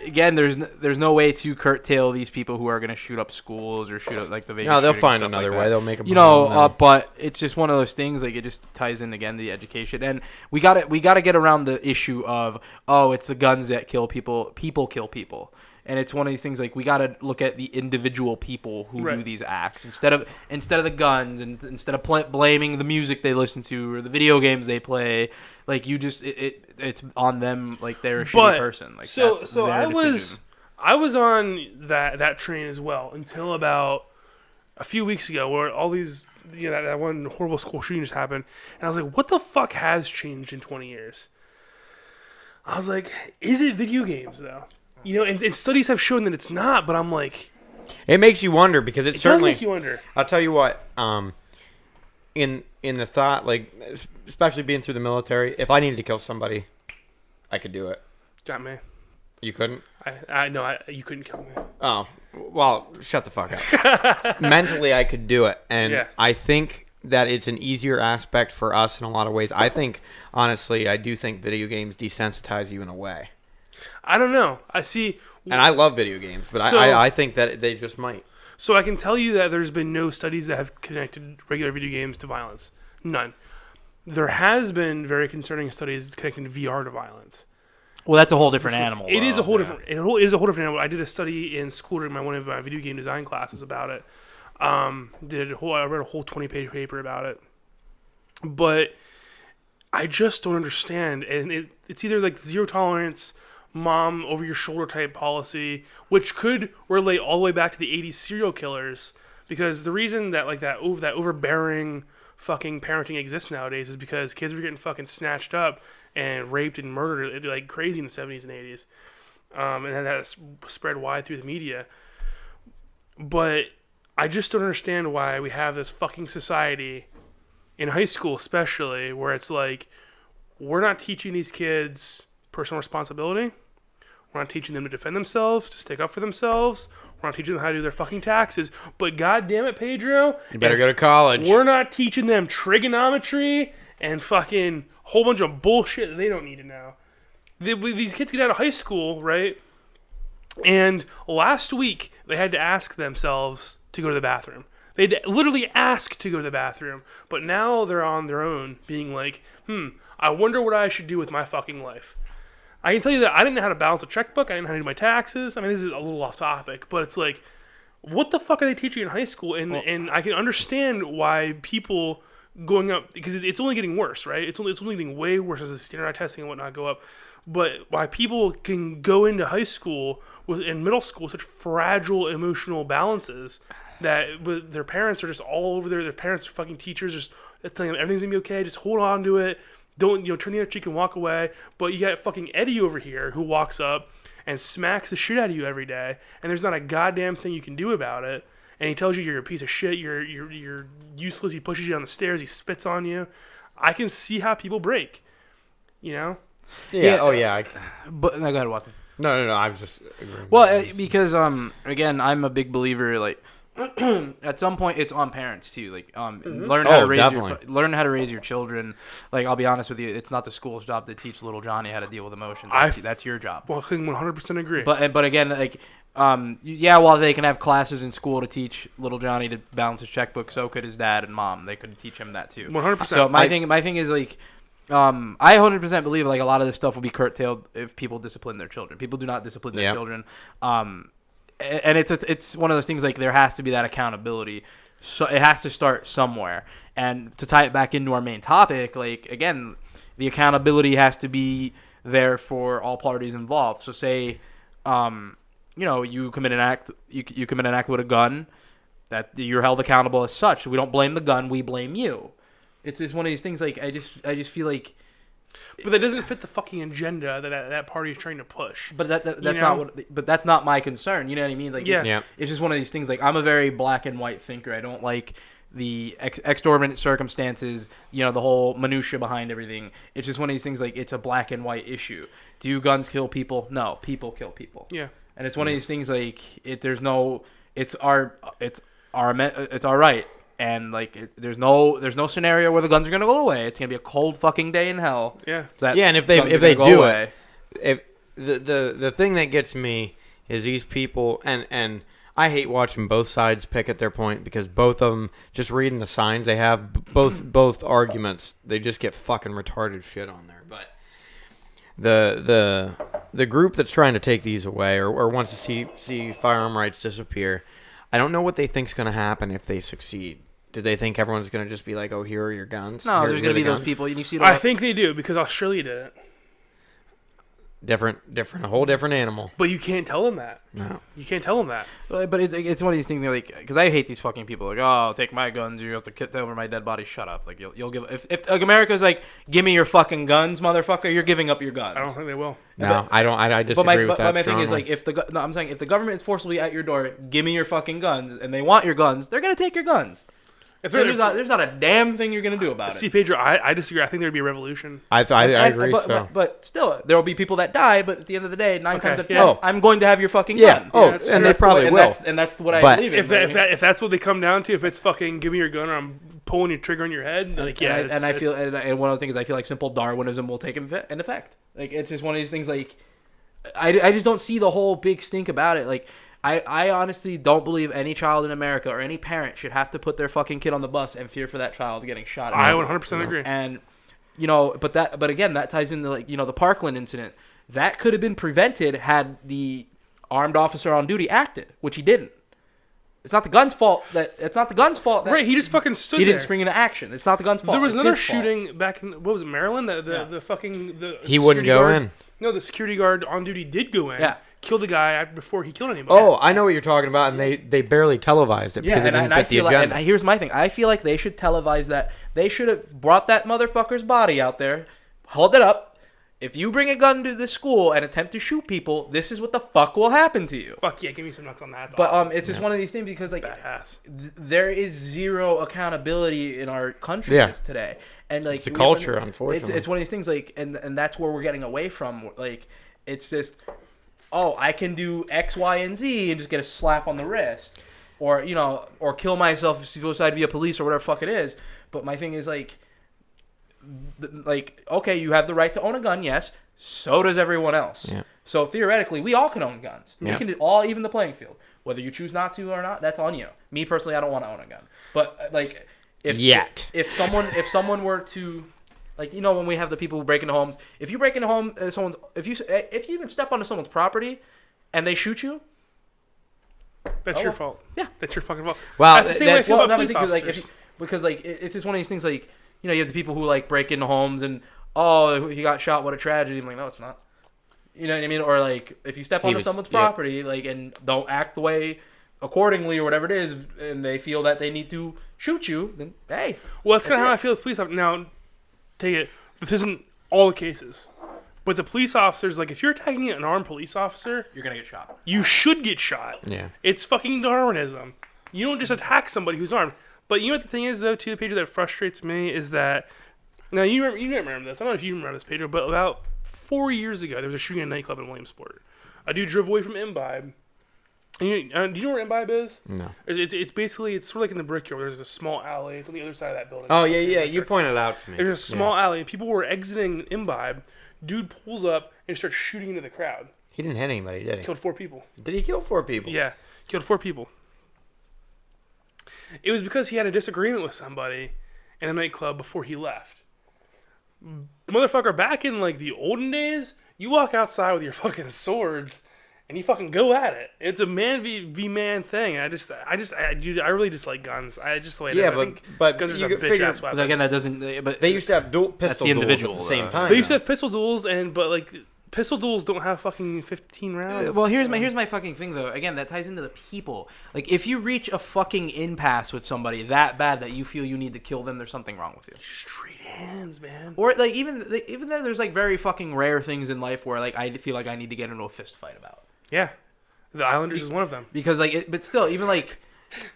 again, there's no way to curtail these people who are going to shoot up schools or shoot up like the Vegas. No, they'll shooting find and stuff another like way. that. They'll make them. But it's just one of those things. Like, it just ties in again to the education, and we got to get around the issue of it's the guns that kill people. People kill people. And it's one of these things, like, we got to look at the individual people who do these acts instead of the guns, and instead of blaming the music they listen to or the video games they play. Like, you just it's on them. Like, they're a shitty person. Like, so that's their decision. I was on that train as well until about a few weeks ago, where all these that one horrible school shooting just happened, and I was like, what the fuck has changed in 20 years? I was like, is it video games though? And studies have shown that it's not, but I'm like... It makes you wonder, because it certainly... does make you wonder. I'll tell you what, in the thought, like, especially being through the military, if I needed to kill somebody, I could do it. Got me. You couldn't? You couldn't kill me. Oh, well, shut the fuck up. Mentally, I could do it, and I think that it's an easier aspect for us in a lot of ways. I think, honestly, I do think video games desensitize you in a way. I don't know. I see. And I love video games, but I think that they just might. So I can tell you that there's been no studies that have connected regular video games to violence. None. There has been very concerning studies connecting VR to violence. Well, that's a whole different animal. It is a whole different. It is a whole different animal. I did a study in school during one of my video game design classes about it. I read a whole 20-page paper about it. But I just don't understand. And it's either like zero tolerance, mom over your shoulder type policy, which could relate all the way back to the 80s serial killers, because the reason that that overbearing fucking parenting exists nowadays is because kids were getting fucking snatched up and raped and murdered like crazy in the 70s and 80s, and then that spread wide through the media. But I just don't understand why we have this fucking society in high school especially where it's like, we're not teaching these kids personal responsibility. We're not teaching them to defend themselves, to stick up for themselves. We're not teaching them how to do their fucking taxes. But God damn it, Pedro, you better go to college. We're not teaching them trigonometry and fucking whole bunch of bullshit that they don't need to know. These kids get out of high school, right? And last week, they had to ask themselves to go to the bathroom. They'd literally ask to go to the bathroom. But now they're on their own, being like, I wonder what I should do with my fucking life. I can tell you that I didn't know how to balance a checkbook. I didn't know how to do my taxes. I mean, this is a little off topic, but it's like, what the fuck are they teaching in high school? And I can understand why people going up, because it's only getting worse, right? It's only getting way worse as the standardized testing and whatnot go up. But why people can go into high school and middle school with such fragile emotional balances that their parents are just all over there. Their parents are fucking teachers, just It's telling them everything's gonna be okay. Just hold on to it. Don't turn the other cheek and walk away. But you got fucking Eddie over here who walks up and smacks the shit out of you every day, and there's not a goddamn thing you can do about it. And he tells you you're a piece of shit. You're useless. He pushes you down the stairs. He spits on you. I can see how people break. Yeah. Yeah. Oh yeah. But no, go ahead, Watson. No. I'm just agreeing. Well, because again, I'm a big believer. Like, at some point, it's on parents too. Like, learn how to raise learn how to raise your children. Like, I'll be honest with you, it's not the school's job to teach little Johnny how to deal with emotions. That's your job. Well, I 100% agree. But again, like, yeah, while they can have classes in school to teach little Johnny to balance his checkbook, so could his dad and mom. They could teach him that too. 100%. So my thing is like. I 100% believe like a lot of this stuff will be curtailed if people discipline their children. People do not discipline their children, and it's one of those things like there has to be that accountability. So it has to start somewhere. And to tie it back into our main topic, like again, the accountability has to be there for all parties involved. So say, you commit an act, you commit an act with a gun, that you're held accountable as such. We don't blame the gun, we blame you. It's just one of these things. Like I just feel like, but that doesn't fit the fucking agenda that party is trying to push. But that's not what. But that's not my concern. You know what I mean? Like it's just one of these things. Like I'm a very black and white thinker. I don't like the exorbitant circumstances. The whole minutia behind everything. It's just one of these things. Like it's a black and white issue. Do guns kill people? No, people kill people. Yeah. And it's one of these things. Like it's our right. And like, there's no scenario where the guns are gonna go away. It's gonna be a cold fucking day in hell. Yeah. And if they do it, if the thing that gets me is these people, and I hate watching both sides pick at their point because both of them, just reading the signs they have, both arguments, they just get fucking retarded shit on there. But the group that's trying to take these away or wants to see firearm rights disappear, I don't know what they think's going to happen if they succeed. Do they think everyone's going to just be like, "Oh, here are your guns"? No, there's going to be those people. And you see. I think they do because Australia did it. Different, a whole different animal. But you can't tell them that. No, you can't tell them that. But it's one of these things like, because I hate these fucking people. Like, oh, take my guns. You have to kill over my dead body. Shut up. Like you'll give if like, America's like, give me your fucking guns, motherfucker. You're giving up your guns. I don't think they will. No, I don't. I disagree with that. But my thing is like, I'm saying if the government is forcibly at your door, give me your fucking guns, and they want your guns, they're gonna take your guns. There's not a damn thing you're gonna do about it. See, Pedro, I disagree. I think there'd be a revolution. I agree. But still, there will be people that die. But at the end of the day, 9 times out of 10, I'm going to have your fucking gun. And they probably will. And that's what I believe in. If that's what they come down to, if it's fucking give me your gun or I'm pulling your trigger on your head, like and one of the things I feel like simple Darwinism will take in effect. Like it's just one of these things. Like I just don't see the whole big stink about it. Like. I honestly don't believe any child in America or any parent should have to put their fucking kid on the bus and fear for that child getting shot at. I 100% agree. And but again, that ties into like the Parkland incident. That could have been prevented had the armed officer on duty acted, which he didn't. It's not the gun's fault that right, he just fucking stood he there. didn't spring into action. It's not the gun's fault. There was another shooting back in what was it, Maryland? He wouldn't go in. No, the security guard on duty did go in. Yeah. Killed a guy before he killed anybody. Oh, I know what you're talking about, and they barely televised it because it didn't fit the agenda. And here's my thing. I feel like they should televise that. They should have brought that motherfucker's body out there, held it up. If you bring a gun to the school and attempt to shoot people, this is what the fuck will happen to you. Fuck yeah, give me some nuts on that. That's but awesome. It's just one of these things because like badass. There is zero accountability in our country today, and like it's a culture, unfortunately. It's one of these things like, and that's where we're getting away from. Like it's just. Oh, I can do X, Y, and Z and just get a slap on the wrist, or kill myself, suicide via police, or whatever the fuck it is. But my thing is like, okay, you have the right to own a gun, yes. So does everyone else. Yeah. So theoretically, we all can own guns. Yeah. We can all even the playing field. Whether you choose not to or not, that's on you. Me personally, I don't want to own a gun. But like, if someone were to. Like, when we have the people who break into homes, if you break into home, if you even step onto someone's property and they shoot you, that's your fault. Yeah. That's your fucking fault. Well, that's the same way I feel about police because, officers. It's just one of these things like, you have the people who like break into homes and, oh, he got shot, what a tragedy. I'm like, no, it's not. You know what I mean? Or like, if you step onto someone's property, like, and don't act the way accordingly or whatever it is, and they feel that they need to shoot you, then hey. Well, that's kind of That's how it. I feel with police officers. Now, take it. This isn't all the cases. But the police officers, like, if you're attacking an armed police officer, You're gonna get shot. you should get shot. Yeah. It's fucking Darwinism. You don't just attack somebody who's armed. But you know what the thing is, though, too, Pedro, that frustrates me is that... Now, you didn't remember this. I don't know if you remember this, Pedro, but about 4 years ago, there was a shooting at a nightclub in Williamsport. A dude drove away from Imbibe. And do you know where Imbibe is? No. It's basically, it's sort of like in the Brickyard. There's a small alley. It's on the other side of that building. Oh yeah. You pointed it out to me. There's a small alley, and people were exiting Imbibe. Dude pulls up and starts shooting into the crowd. He didn't hit anybody, did he? Killed 4 people. Did he kill 4 people? Yeah, killed 4 people. It was because he had a disagreement with somebody in a nightclub before he left. Motherfucker, back in like the olden days, you walk outside with your fucking swords and you fucking go at it. It's a man v man thing. Dude, I really dislike guns. I just the way Yeah, I think but guns are you just a could bitch figure- ass weapon. But again, that doesn't. But They used to have dual pistol the duels individual, at the same though. time. They used to have pistol duels, but like pistol duels don't have fucking 15 rounds. Well, here's my fucking thing though. Again, that ties into the people. Like, if you reach a fucking impasse with somebody that bad that you feel you need to kill them, there's something wrong with you. Straight hands, man. Or like even though there's like very fucking rare things in life where like I feel like I need to get into a fist fight about. Yeah, the Islanders is one of them. Because like, but still, even like,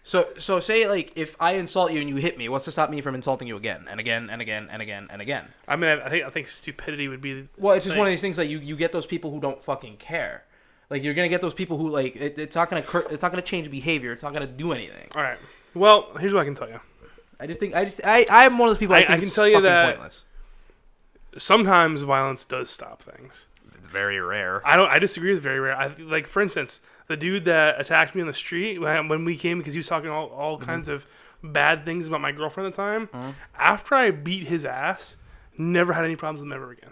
so say like if I insult you and you hit me, what's to stop me from insulting you again and again and again and again and again? I mean, I think stupidity would be. Well, it's just one of these things that you get those people who don't fucking care. Like, you're gonna get those people who like it's not gonna change behavior. It's not gonna do anything. All right. Well, here's what I can tell you. I'm one of those people. I can it's tell you fucking that- pointless. Sometimes violence does stop things. It's very rare. I disagree with very rare. Like, for instance, the dude that attacked me on the street when we came because he was talking all kinds of bad things about my girlfriend at the time. After I beat his ass, never had any problems with him ever again.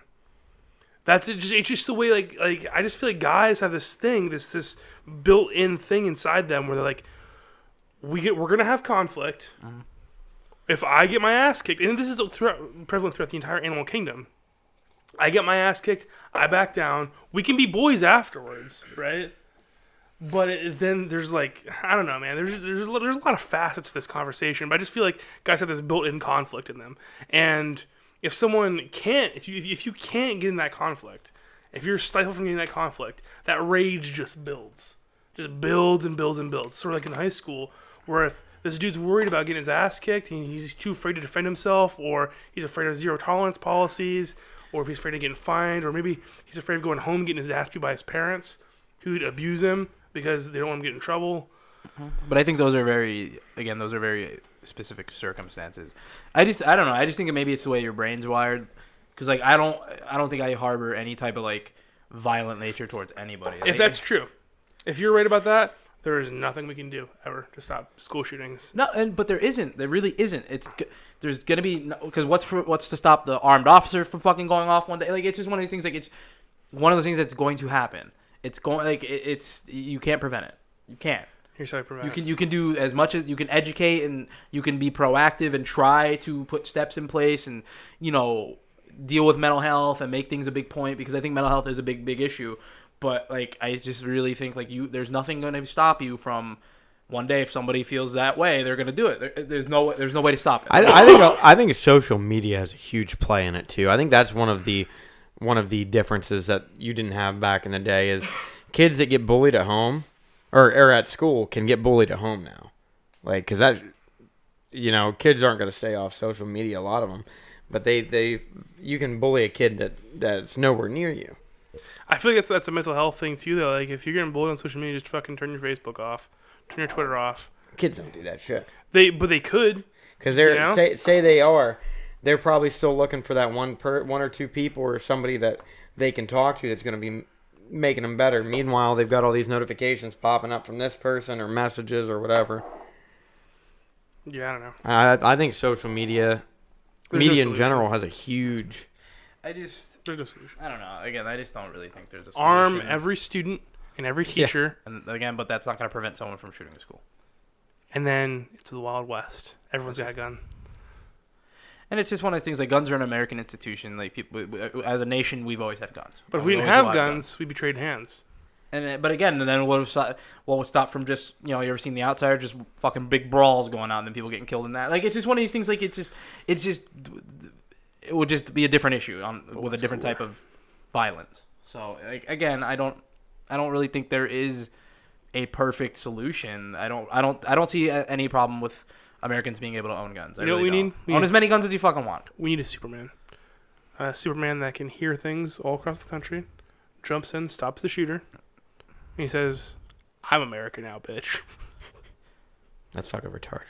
That's it. It's just the way like I just feel like guys have this thing, this built-in thing inside them where they're like, we're gonna have conflict. If I get my ass kicked, and this is prevalent throughout the entire animal kingdom, I get my ass kicked, I back down. We can be boys afterwards, right? But then there's like, I don't know, man. There's a lot of facets to this conversation, but I just feel like guys have this built-in conflict in them. And if someone can't, if you can't get in that conflict, if you're stifled from getting that conflict, that rage just builds and builds and builds. Sort of like in high school, where if this dude's worried about getting his ass kicked and he's too afraid to defend himself, or he's afraid of zero tolerance policies, or if he's afraid of getting fined, or maybe he's afraid of going home and getting his ass beat by his parents who'd abuse him because they don't want him to get in trouble. But I think those are very specific circumstances. I don't know. I just think maybe it's the way your brain's wired. Because like I don't think I harbor any type of like violent nature towards anybody. If that's true, if you're right about that, there is nothing we can do ever to stop school shootings. No, but there isn't. There really isn't. There's gonna be because what's to stop the armed officer from fucking going off one day? Like, it's just one of these things. Like, it's one of those things that's going to happen. It's going like it's you can't prevent it. You can't. Here's how I prevent it. You can do as much as you can educate, and you can be proactive and try to put steps in place and deal with mental health and make things a big point, because I think mental health is a big issue. But like I just really think like there's nothing going to stop you from one day if somebody feels that way, they're going to do it. There's no way to stop it. I think social media has a huge play in it too. I think that's one of the differences that you didn't have back in the day is kids that get bullied at home or at school can get bullied at home now. Like, because that, kids aren't going to stay off social media, a lot of them. But you can bully a kid that's nowhere near you. I feel like that's a mental health thing too, though. Like, if you're getting bullied on social media, just fucking turn your Facebook off, turn your Twitter off. Kids don't do that shit. But they could. Because say they are, they're probably still looking for that one or two people or somebody that they can talk to that's going to be making them better. Meanwhile, they've got all these notifications popping up from this person or messages or whatever. Yeah, I don't know. I think social media, in general, has a huge. There's no solution. I don't know. Again, I just don't really think there's a solution. Arm every student and every teacher. And again, but that's not going to prevent someone from shooting a school. And then it's the Wild West. Everyone's got a gun. And it's just one of those things, like, guns are an American institution. Like, people, as a nation, we've always had guns. But if we didn't have guns, we'd be trading hands. But again, then what would stop from just, you ever seen The Outsider, just fucking big brawls going on and then people getting killed in that? Like, it's just one of these things. Like, it would just be a different issue with a different type of violence. So, like, again, I don't really think there is a perfect solution. I don't see any problem with Americans being able to own guns. You know what we need? Own as many guns as you fucking want. We need a Superman. A Superman that can hear things all across the country, jumps in, stops the shooter, and he says, "I'm America now, bitch." That's fucking retarded.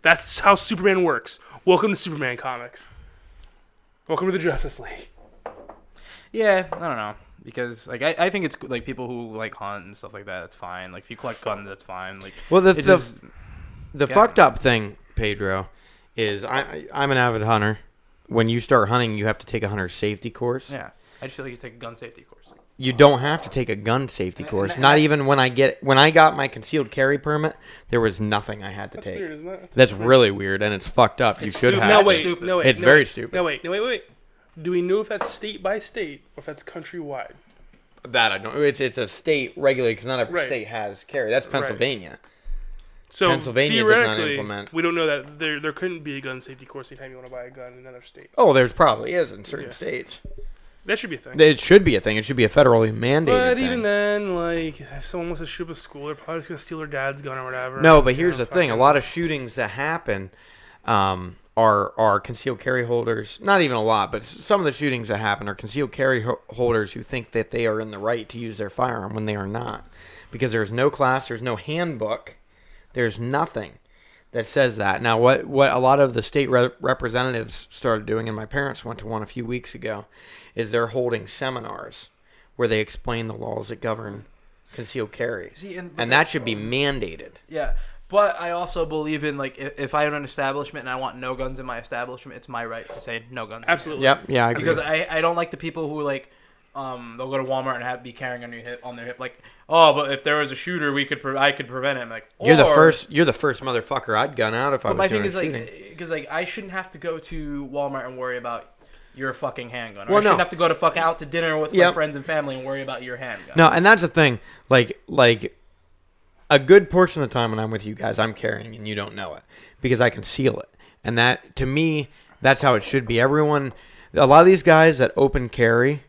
That's how Superman works. Welcome to Superman comics. Welcome to the Justice League. Yeah, I don't know. Because, like, I think it's, like, people who, like, hunt and stuff like that, it's fine. Like, if you collect guns, that's fine. Like, Well, the yeah. fucked up thing, Pedro, is I'm an avid hunter. When you start hunting, you have to take a hunter safety course. yeah. I just feel like you take a gun safety course. You don't have to take a gun safety course. and Not I- even when I got my concealed carry permit, there was nothing I had to That's take. weird, isn't that? That's really weird, and it's fucked up. You It's should stupid. have. No, That's wait. stupid. No, wait. It's no, very wait. stupid. No, wait. Do we know if that's state by state or if that's countrywide? That I don't. It's a state regulated because not every Right. state has carry. That's Pennsylvania. So Pennsylvania does not theoretically, implement- we don't know that there couldn't be a gun safety course anytime you want to buy a gun in another state. Oh, there's probably is in certain Yeah. states. That should be a thing. It should be a thing. It should be a federally mandated But thing. even then, like, if someone wants to shoot up a school, they're probably just gonna steal their dad's gun or whatever. No, but You here's know, the thing: a fucking- lot of shootings that happen are concealed carry holders. Not even a lot, but some of the shootings that happen are concealed carry holders who think that they are in the right to use their firearm when they are not, because there's no class, there's no handbook, there's nothing that says that. Now, what a lot of the state representatives started doing, and my parents went to one a few weeks ago, is they're holding seminars where they explain the laws that govern concealed carry. See, And that should be mandated. Yeah, but I also believe in, like, if I own an establishment and I want no guns in my establishment, it's my right to say no guns. Absolutely. Yep. Yeah, I agree. Because I don't like the people who, like, they'll go to Walmart and be carrying on their hip, like, oh, but if there was a shooter, I could prevent him. Like, You're the first motherfucker I'd gun out if I But was my doing thing is, like, shooting. because, like, I shouldn't have to go to Walmart and worry about your fucking handgun. Or Well, I shouldn't no. have to go to fuck out to dinner with my Yep. friends and family and worry about your handgun. No, and that's the thing. Like a good portion of the time when I'm with you guys, I'm carrying and you don't know it because I conceal it. And that, to me, that's how it should be. A lot of these guys that open carry,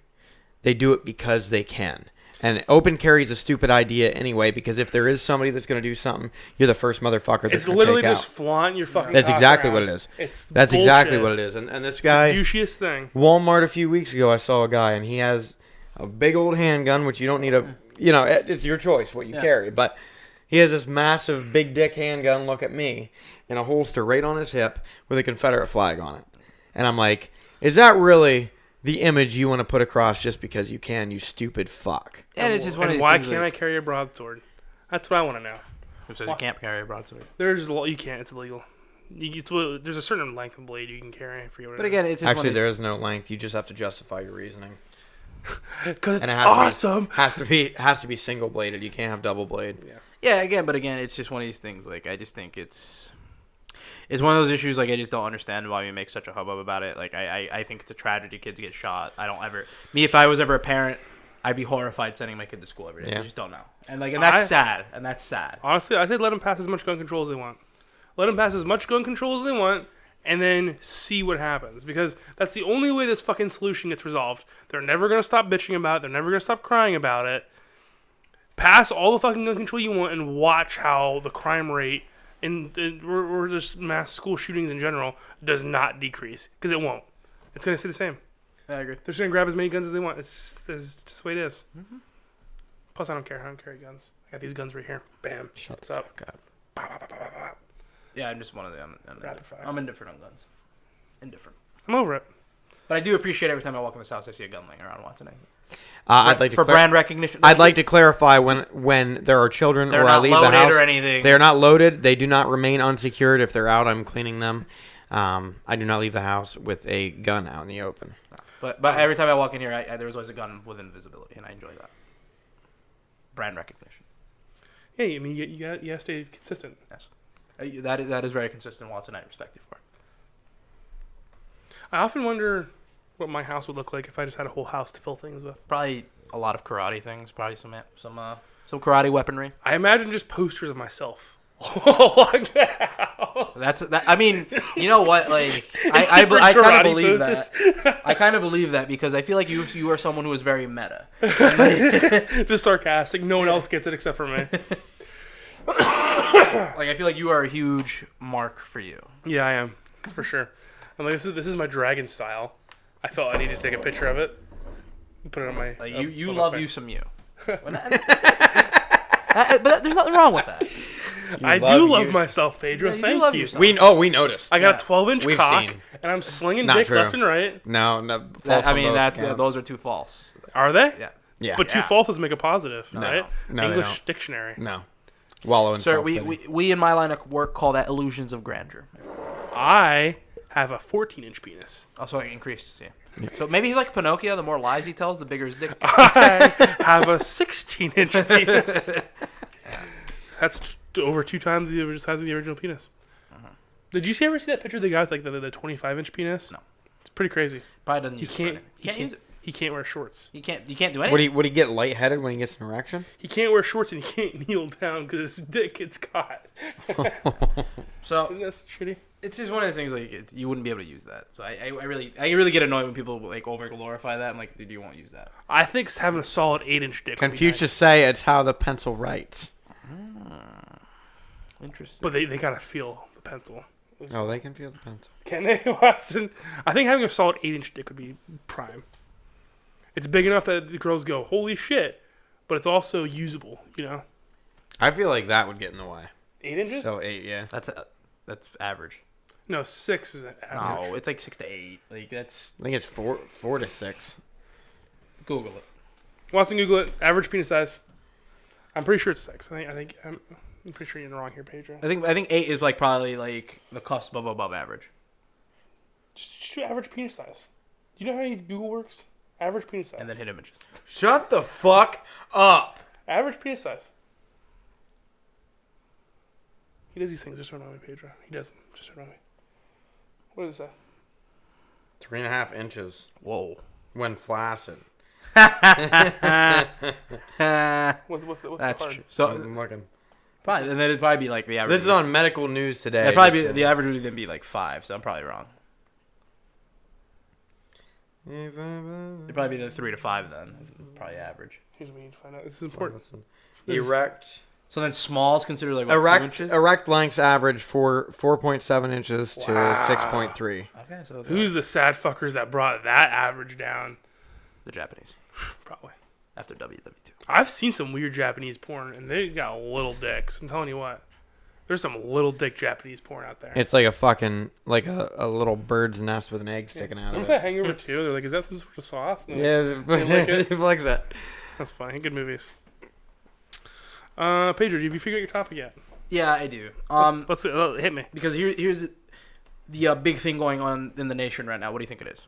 they do it because they can. And open carry is a stupid idea anyway, because if there is somebody that's going to do something, you're the first motherfucker that's It's going to literally take just out. flaunt your fucking. That's cock exactly around. what it is. It's That's exactly bullshit. what it is. And this guy, Douchiest thing. Walmart a few weeks ago, I saw a guy, and he has a big old handgun, which you don't need it's your choice what you Yeah. carry, but he has this massive big dick handgun, look at me, in a holster right on his hip with a Confederate flag on it. And I'm like, is that really the image you want to put across just because you can, you stupid fuck? And it's just one of And these why things can't I like, carry a broadsword? That's what I want to know. who says you can't carry a broadsword? You can't. It's illegal. There's a certain length of blade you can carry. I forget what But it again, it's just Actually, one there of is no length. You just have to justify your reasoning. because it's And it has awesome. has to be single bladed. You can't have double blade. but again, it's just one of these things. Like, I just think it's one of those issues. Like, I just don't understand why we make such a hubbub about it. Like, I think it's a tragedy kids get shot. If I was ever a parent, I'd be horrified sending my kid to school every day. Yeah. I just don't know. And that's I- sad. Honestly, I said let them pass as much gun control as they want. Let them pass as much gun control as they want, and then see what happens. Because that's the only way this fucking solution gets resolved. They're never gonna stop bitching about it. They're never gonna stop crying about it. Pass all the fucking gun control you want, and watch how the crime rate or just mass school shootings in general does not decrease. Because it won't. It's gonna stay the same. I agree. They're just gonna grab as many guns as they want. It's just the way it is. Plus, I don't care. I don't carry guns. I got these guns right here. Bam. Shut What's the up? fuck up. Pow, pow, pow, pow, pow, pow. Yeah, I'm just one of them. Rapid fire. I'm indifferent on guns. Indifferent. I'm over it. But I do appreciate every time I walk in this house, I see a gun laying around Watson. I'd like to for brand recognition. I'd like to clarify when there are children They're or I not leave the loaded house. or anything. They are not loaded. They do not remain unsecured. If they're out, I'm cleaning them. I do not leave the house with a gun out in the open. But every time I walk in here, there was always a gun within visibility, and I enjoy that. Brand recognition. Yeah, I mean, you gotta stay consistent. Yes. That is very consistent, Watson. I respect you for it. I often wonder what my house would look like if I just had a whole house to fill things with. Probably a lot of karate things, probably some karate weaponry. I imagine just posters of myself. Like that. That's that. I mean, you know what? Like, I kind of karate believe poses. that. I kind of believe that because I feel like you are someone who is very meta. Like, Just sarcastic. No one else gets it except for me. I feel like you are a huge mark for you. Yeah, I am. For sure. I'm like, this is my dragon style. I felt I needed to take a picture of it. Put it on my. Like you on my love face. you some you. But there's nothing wrong with that. I love do love you. myself, Pedro. Yeah, you do Thank love you. yourself. We noticed. I got Yeah. a 12-inch We've cock, seen. and I'm slinging Not dick true. left and right. No, false I on mean, both that accounts. those are two false. Are they? Yeah. Yeah. But two Yeah. falses make a positive, No. right? No, they English don't. dictionary. No. Wallow in Sir, self-pity. we in my line of work call that illusions of grandeur. I have a 14-inch penis. Also increased. Yeah. So maybe he's like Pinocchio. The more lies he tells, the bigger his dick. I have a 16-inch penis. That's over 2 times the size of the original penis. Did you ever see that picture of the guy with like the 25-inch penis? No. It's pretty crazy. Probably doesn't He use it. can't. for anything. He can't use it. He can't wear shorts. You can't do anything. Would he get lightheaded when he gets an erection? He can't wear shorts and he can't kneel down because his dick gets caught. So Isn't that shitty? it's just one of those things like you wouldn't be able to use that. So I really get annoyed when people like over glorify that. I'm like, dude, you won't use that. I think having a solid 8-inch dick. would be Confucius say it's how the pencil writes. Interesting. nice. But they gotta feel the pencil. Oh, they can feel the pencil. Can they, Watson? I think having a solid 8-inch dick would be prime. It's big enough that the girls go, holy shit, but it's also usable, you know? I feel like that would get in the way. 8 inches? So 8, yeah. That's average. No, 6 is average. No, it's like 6 to 8. Like that's I think it's 4 to 6. Google it. Watson, Google it. Average penis size. I'm pretty sure it's 6. I'm pretty sure you're wrong here, Pedro. I think 8 is like probably like the cusp of above average. Just do average penis size. Do you know how Google works? Average penis size. And then hit images. Shut the fuck up. Average penis size. He does these things just to annoy me, Pedro. He does them just to annoy me. What does it say? 3.5 inches Whoa. when flaccid. What's the That's card? true. So I'm looking. probably, and then it'd probably be like the average. This is on medical news today. It'd probably just be, the average would then be like 5. So I'm probably wrong. It'd probably be the 3 to 5 then. Probably average. Here's what we need to find out. This is important. Erect. So then small is considered like what, 2 inches? Erect lengths average 4.7 inches to Wow. 6.3. Okay, so Who's the sad fuckers that brought that average down? the Japanese Probably. after WW2? I've seen some weird Japanese porn, and they got little dicks. I'm telling you what. There's some little dick Japanese porn out there. It's like a fucking a little bird's nest with an egg sticking out Remember of that it. Hangover 2? They're like, is that some sort of sauce? And Yeah, like it. it likes that. That's funny. Good movies. Pedro, have you figured out your topic yet? Yeah, I do. Let's hit me. Because here's the big thing going on in the nation right now. What do you think it is?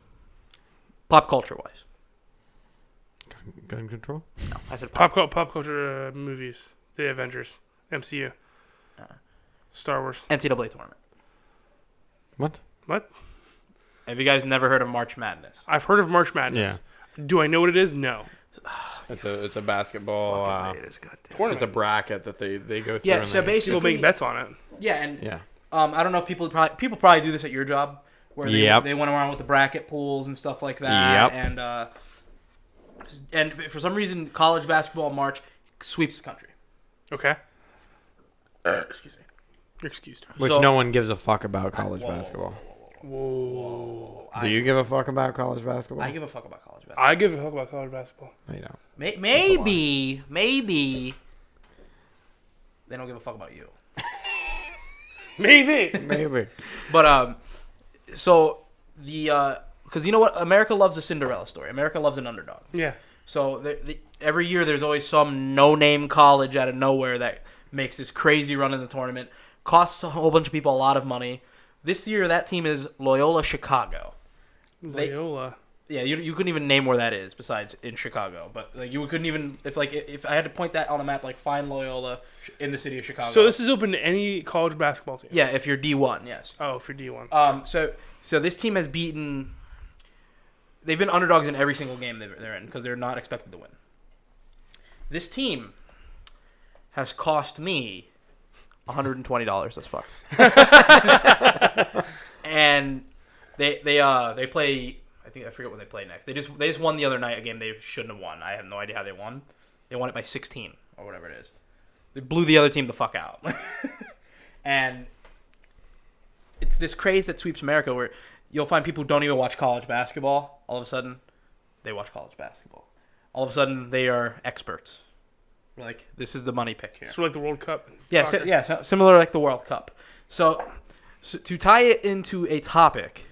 Pop culture wise. Gun control. No, I said pop. Pop culture movies. The Avengers. MCU. Star Wars. NCAA tournament. What? What? Have you guys never heard of March Madness? I've heard of March Madness. Do I know what it is? No. It's a basketball. It is goddamn. Tournament. It's a bracket that they go through. Yeah, and so they- basically, People make bets on it. yeah, and Yeah. I don't know if people probably do this at your job, where Yep. they went around with the bracket pools and stuff like that. Yep. And for some reason, college basketball in March sweeps the country. Okay. Excuse me. You're excused. Which So- no one gives a fuck about college Whoa. basketball. Whoa. Do you give a fuck about college basketball? I give a fuck about college basketball. I give a fuck about college basketball. No, you don't. Maybe they don't give a fuck about you. Maybe. Maybe. But so because you know what, America loves a Cinderella story. America loves an underdog. Yeah. So every year there's always some no-name college out of nowhere that makes this crazy run in the tournament, costs a whole bunch of people a lot of money. This year that team is Loyola Chicago. Loyola. Yeah, you couldn't even name where that is besides in Chicago. But like you couldn't even if I had to point that on a map, like find Loyola in the city of Chicago. So this is open to any college basketball team. yeah, if you're D1, yes. Oh, for D1. So this team has beaten. They've been underdogs in every single game they're in because they're not expected to win. This team has cost me $120 thus far. And they play. I forget what they play next. They just won the other night a game they shouldn't have won. I have no idea how they won. They won it by 16 or whatever it is. They blew the other team the fuck out. And it's this craze that sweeps America where you'll find people who don't even watch college basketball. All of a sudden, they watch college basketball. All of a sudden, they are experts. We're like, this is the money pick here. Sort of like the World Cup. Yeah, similar like the World Cup. So to tie it into a topic,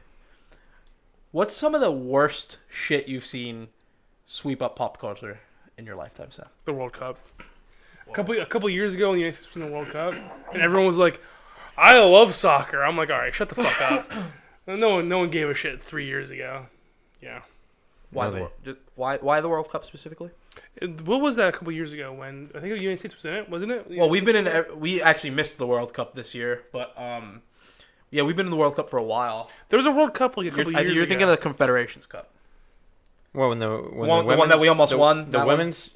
what's some of the worst shit you've seen sweep up pop culture in your lifetime, Seth? The World Cup. A couple years ago, when the United States was in the World Cup, and everyone was like, "I love soccer." I'm like, "All right, shut the fuck up." No one gave a shit 3 years ago. Yeah. Why the World Cup specifically? What was that a couple years ago when I think the United States was in it, wasn't it? Well, we actually missed the World Cup this year, but yeah, we've been in the World Cup for a while. There was a World Cup like a couple years ago. You're thinking of the Confederations Cup. Well, the one that we almost won. The women's.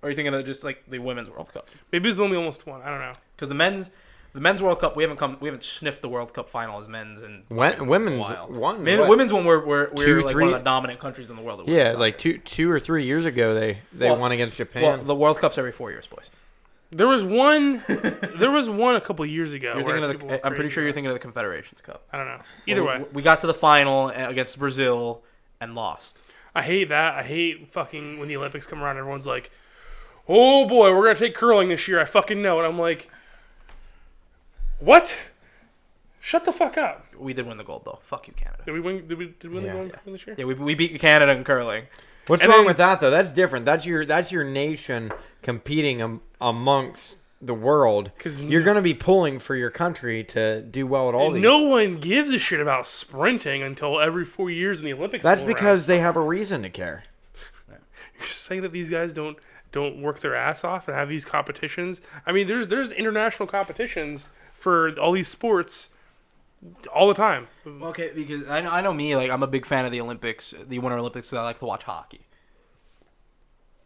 Or are you thinking of just like the Women's World Cup? Maybe it was the one we almost won. I don't know. Because the men's World Cup, we haven't sniffed the World Cup final as men's in women's a while. One. Women's one we're like 3 one of the dominant countries in the world. Yeah, like two or 3 years ago they won against Japan. Well, the World Cup's every 4 years, boys. There was one. There was one a couple years ago. I'm pretty sure you're thinking of the Confederations Cup. I don't know. Either way, we got to the final against Brazil and lost. I hate that. I hate fucking when the Olympics come around. Everyone's like, "Oh boy, we're gonna take curling this year." I fucking know, and I'm like, "What? Shut the fuck up." We did win the gold though. Fuck you, Canada. Did we win? Did we win the gold this year? Yeah, we beat Canada in curling. What's wrong with that though? That's different. That's your nation competing amongst the world. Because you're going to be pulling for your country to do well at all these. No one gives a shit about sprinting until every 4 years in the Olympics. That's because they have a reason to care. You're saying that these guys don't work their ass off and have these competitions. I mean, there's international competitions for all these sports all the time. Okay, because I know me, like I'm a big fan of the Olympics, the Winter Olympics. I like to watch hockey.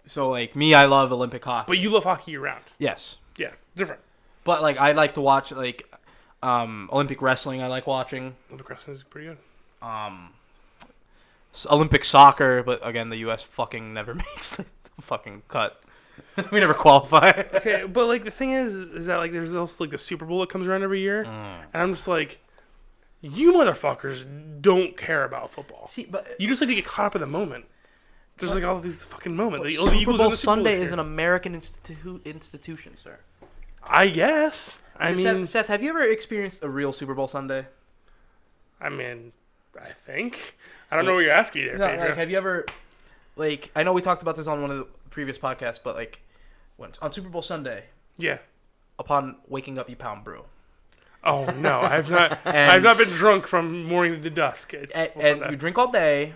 So like me, I love Olympic hockey. But you love hockey year round. Yes. Yeah, different. But like I like to watch like Olympic wrestling. I like watching. Olympic wrestling is pretty good. Olympic soccer, but again, the U.S. fucking never makes the fucking cut. We never qualify. Okay, but like the thing is that like there's also like the Super Bowl that comes around every year, and I'm just like, you motherfuckers don't care about football. See, but you just like to get caught up in the moment. There's like all of these fucking moments. The Super Eagles Bowl are the Super Bowl Sunday this is an year. American institution, sir. I guess. I mean, Seth, have you ever experienced a real Super Bowl Sunday? I think. I don't know what you're asking there, No, Pedro. like, have you ever, like, I know we talked about this on one of the previous podcasts, but like, on Super Bowl Sunday, Yeah. upon waking up, you pound brew. Oh no, I've not. I've not been drunk from morning to dusk. And you drink all day.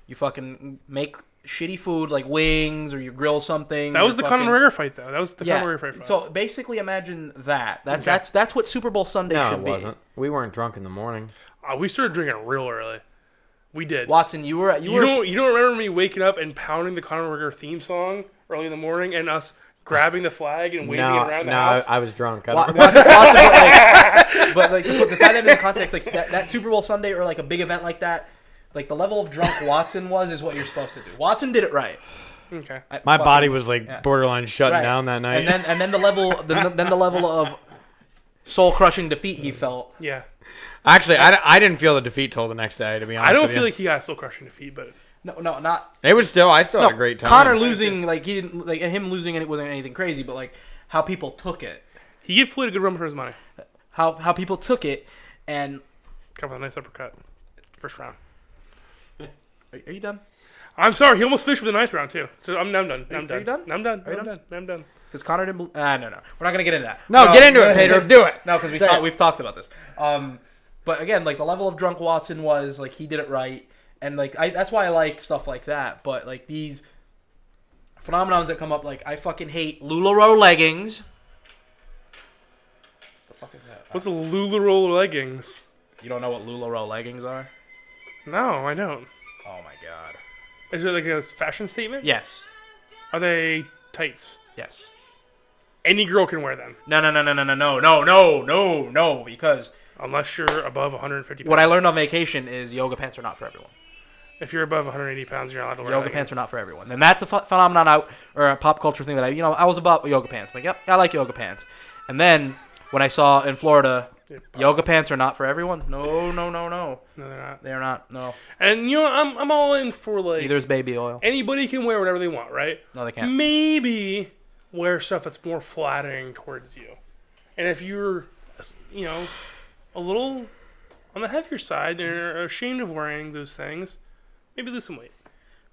You fucking make shitty food like wings, or you grill something. That was the Conor McGregor fight, though. That was the Conor McGregor fight. For us. So basically, imagine that. That's what Super Bowl Sunday should be. No, it wasn't. We weren't drunk in the morning. We started drinking real early. We did. Watson, you don't remember me waking up and pounding the Conor McGregor theme song early in the morning and us grabbing the flag and waving it around the house? I was drunk. Watson, but like to tie that into context, like that Super Bowl Sunday or like a big event like that, like the level of drunk Watson was is what you're supposed to do. Watson did it right. Okay. My body was like borderline shutting down that night. And then the level of soul crushing defeat he felt. Yeah. Actually, I didn't feel the defeat till the next day. To be honest, I don't feel like he got a soul crushing defeat, but no, not. It was still. I still had a great time. Connor losing, like he didn't, like him losing, and it wasn't anything crazy, but like how people took it. He gave Floyd a good run for his money. How people took it, and covered a nice uppercut, first round. Are you done? I'm sorry, he almost finished with the ninth round too. So I'm done. Are you done? I'm done. Because Connor didn't. No. We're not gonna get into that. No, get into it, Pedro. Do it. No, because we've talked about this. But again, like the level of drunk Watson was, like he did it right, and like that's why I like stuff like that. But like these phenomenons that come up, like I fucking hate LuLaRoe leggings. The fuck is that? What's the LuLaRoe leggings? You don't know what LuLaRoe leggings are? No, I don't. Oh my god. Is it like a fashion statement? Yes. Are they tights. Yes. Any girl can wear them No. Because unless you're above 150 pounds. what I learned on vacation is yoga pants are not for everyone. If you're above 180 pounds, you're allowed to wear Yoga leggings. pants are not for everyone, and that's a phenomenon or a pop culture thing that I was about yoga pants. Like, yep, I like yoga pants. And then when I saw in Florida, yoga pants are not for everyone. No. No, they're not. They're not. No. And you know, I'm all in for like Neither is baby oil. anybody can wear whatever they want, right? No, they can't. Maybe wear stuff that's more flattering towards you. And if you're, you know, a little on the heavier side and are ashamed of wearing those things, maybe lose some weight.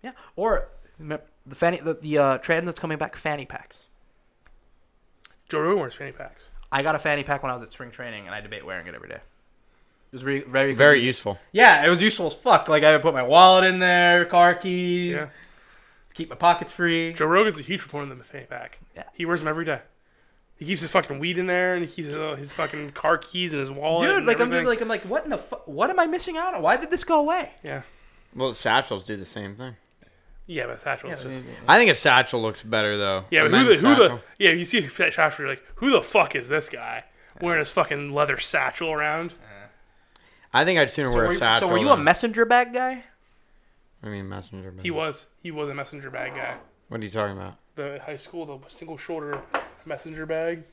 Yeah. Or the trend that's coming back, fanny packs. Joe Rogan wears fanny packs. I got a fanny pack when I was at spring training, and I debate wearing it every day. It was very, very, Very useful. Yeah, it was useful as fuck. Like, I would put my wallet in there, car keys, Yeah. keep my pockets free. Joe Rogan's a huge proponent of the fanny pack. Yeah. He wears them every day. He keeps his fucking weed in there, and he keeps his fucking car keys in his wallet. Dude, and like, everything. I'm like, what in the what am I missing out on? Why did this go away? Yeah. Well, satchels do the same thing. Yeah, but satchel's just... I think a satchel looks better though. Yeah, A but men's satchel. yeah, you see a fat satchel, you're like, who the fuck is this guy wearing his fucking leather satchel around? I think I'd sooner wear a satchel. So were you a than- messenger bag guy? I mean, messenger bag. He was a messenger bag guy. What are you talking about? The high school, the single shoulder messenger bag.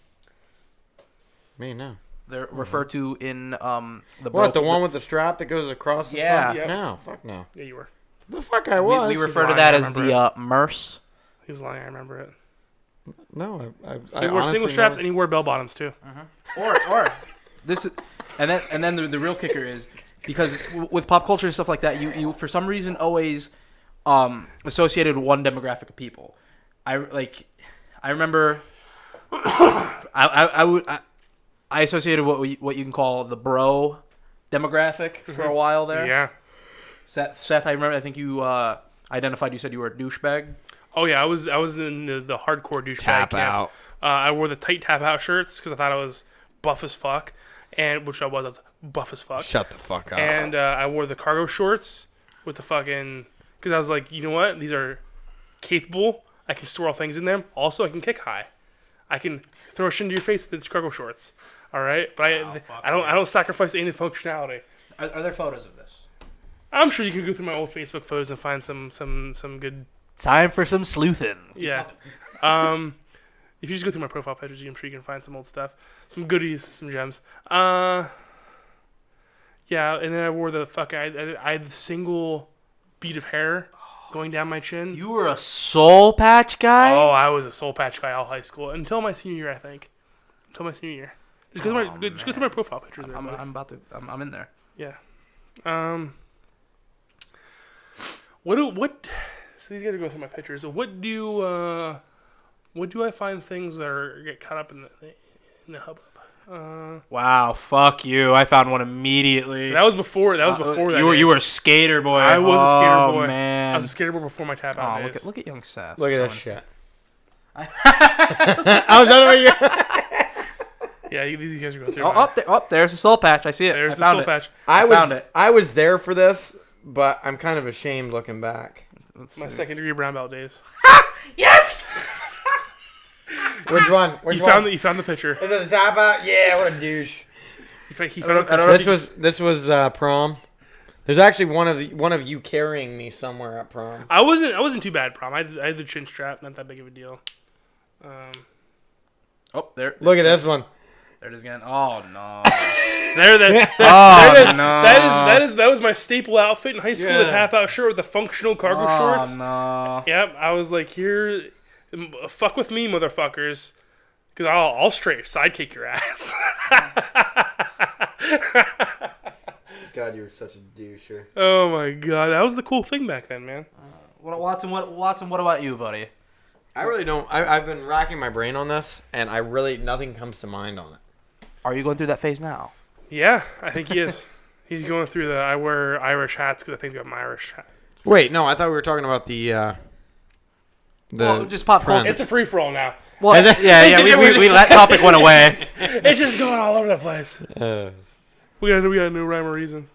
Me, no. They're referred to in the What, the one with the strap that goes across the Yeah. front? Yep. No, fuck no. Yeah, you were. The fuck I was. we refer to lying, that I as remember the MERS. He's lying, I remember it. No, I He wore honestly single straps never- and he wore bell bottoms too. Or this is, and then the real kicker is because with pop culture and stuff like that, you for some reason always associated with one demographic of people. I remember I associated what you can call the bro demographic for a while there. Yeah. Seth, I remember. I think you identified. You said you were a douchebag. Oh yeah, I was in the hardcore douchebag Tap camp. out. I wore the tight tap out shirts because I thought I was buff as fuck, and which I was buff as fuck. Shut the fuck up. And I wore the cargo shorts with the fucking because I was like, you know what? These are capable. I can store all things in them. Also, I can kick high. I can throw a shit into your face with these cargo shorts. All right, but I don't sacrifice any functionality. Are there photos of this? I'm sure you can go through my old Facebook photos and find some good. Time for some sleuthing. Yeah. If you just go through my profile pictures, I'm sure you can find some old stuff, some goodies, some gems. Yeah, and then I wore the I had the single bead of hair going down my chin. You were a soul patch guy. Oh, I was a soul patch guy all high school until my senior year, I think. Until my senior year. Just go through my profile pictures. There, buddy. I'm in there. Yeah. What? So these guys are going through my pictures. So what do I find things that get caught up in the hubbub? Wow, fuck you! I found one immediately. That was before. That was before that. You were a skater boy. I was a skater boy. Man. I was a skater boy before my tap out Oh, days. look at young Seth. Look at this So shit. I was under you. Yeah, these guys are going through. Oh, mine. there's a soul patch. I see it. There's I the found soul it. patch. found it. I was there for this, but I'm kind of ashamed looking back. My second degree brown belt days. Yes. Which one? You found the picture. Is it a tap out? Yeah, what a douche. He found the I don't picture. This was prom. There's actually one of you carrying me somewhere at prom. I wasn't too bad prom. I had the chin strap, not that big of a deal. Oh, there. Look at this one. There it is again. Oh no. That was my staple outfit in high school. The Yeah. tap out shirt with the functional cargo shorts. No. Yep, I was like, here, fuck with me, motherfuckers, because I'll straight sidekick your ass. God, you were such a doucher. Oh my god, that was the cool thing back then, man. Watson, what about you, buddy? I really don't. I've been racking my brain on this, and nothing comes to mind on it. Are you going through that phase now? Yeah, I think he is. He's going through I wear Irish hats because I think I'm Irish. Wait, no, I thought we were talking about the just pop trend. culture. It's a free for all now. Well, Is it? yeah. We that topic went away. It's just going all over the place. We got a new rhyme or reason.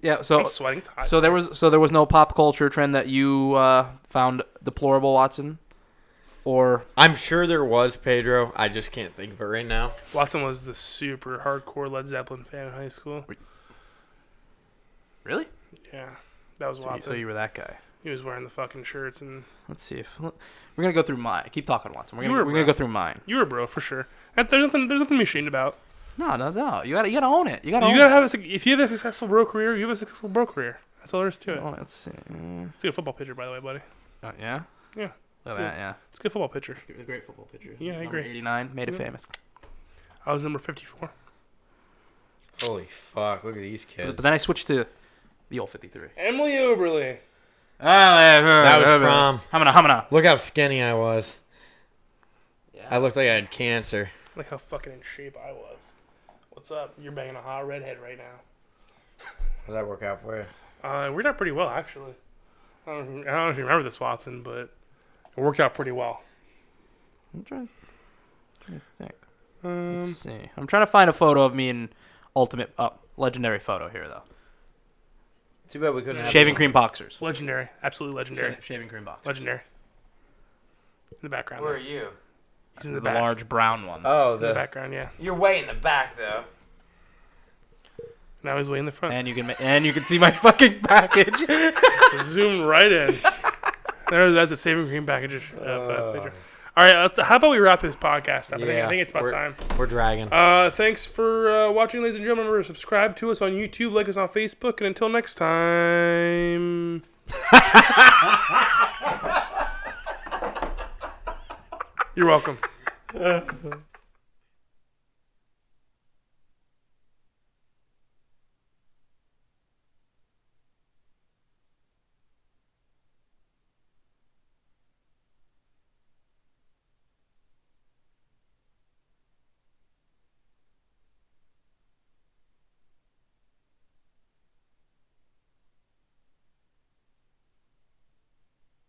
Yeah. So I'm sweating. It's hot. there was no pop culture trend that you found deplorable, Watson. Or I'm sure there was Pedro. I just can't think of it right now. Watson was the super hardcore Led Zeppelin fan in high school. really? Yeah, that was Watson. So you were that guy. He was wearing the fucking shirts, and Let's see if we're gonna go through mine. Keep talking, Watson. You were We're gonna go through mine. you were a bro for sure. There's nothing to be ashamed about. No. You gotta own it. You gotta You own gotta it. have if you have a successful bro career, you have a successful bro career. That's all there is to it. Oh, let's see. It's a good football pitcher, by the way, buddy. Yeah. Yeah. Look at that. Yeah. It's a good football pitcher. It's a great football pitcher. Yeah, I Number agree. 89 made it Yeah. famous. I was number 54. Holy fuck! Look at these kids. But then I switched to the old 53. Emily Oberle. That was from. Hamana. Look how skinny I was. Yeah. I looked like I had cancer. Look how fucking in shape I was. What's up? You're banging a hot redhead right now. How'd that work out for you? It worked out pretty well, actually. I don't know if you remember this, Watson, but it worked out pretty well. I'm trying to think. Um, Let's see. I'm trying to find a photo of me in ultimate legendary photo here though. Too bad we couldn't. Yeah. have Shaving one. cream boxers. legendary. Absolutely legendary. Shaving cream boxers. Legendary. In the background. Where are there. you? He's in the The back. large brown one. Oh, In the background, yeah. You're way in the back though. Now he's way in the front. And you can see my fucking package. Zoom right in. That's a saving cream package picture. All right, how about we wrap this podcast up? I think it's about time. We're dragging. Thanks for watching, ladies and gentlemen. Remember to subscribe to us on YouTube, like us on Facebook, and until next time. You're welcome.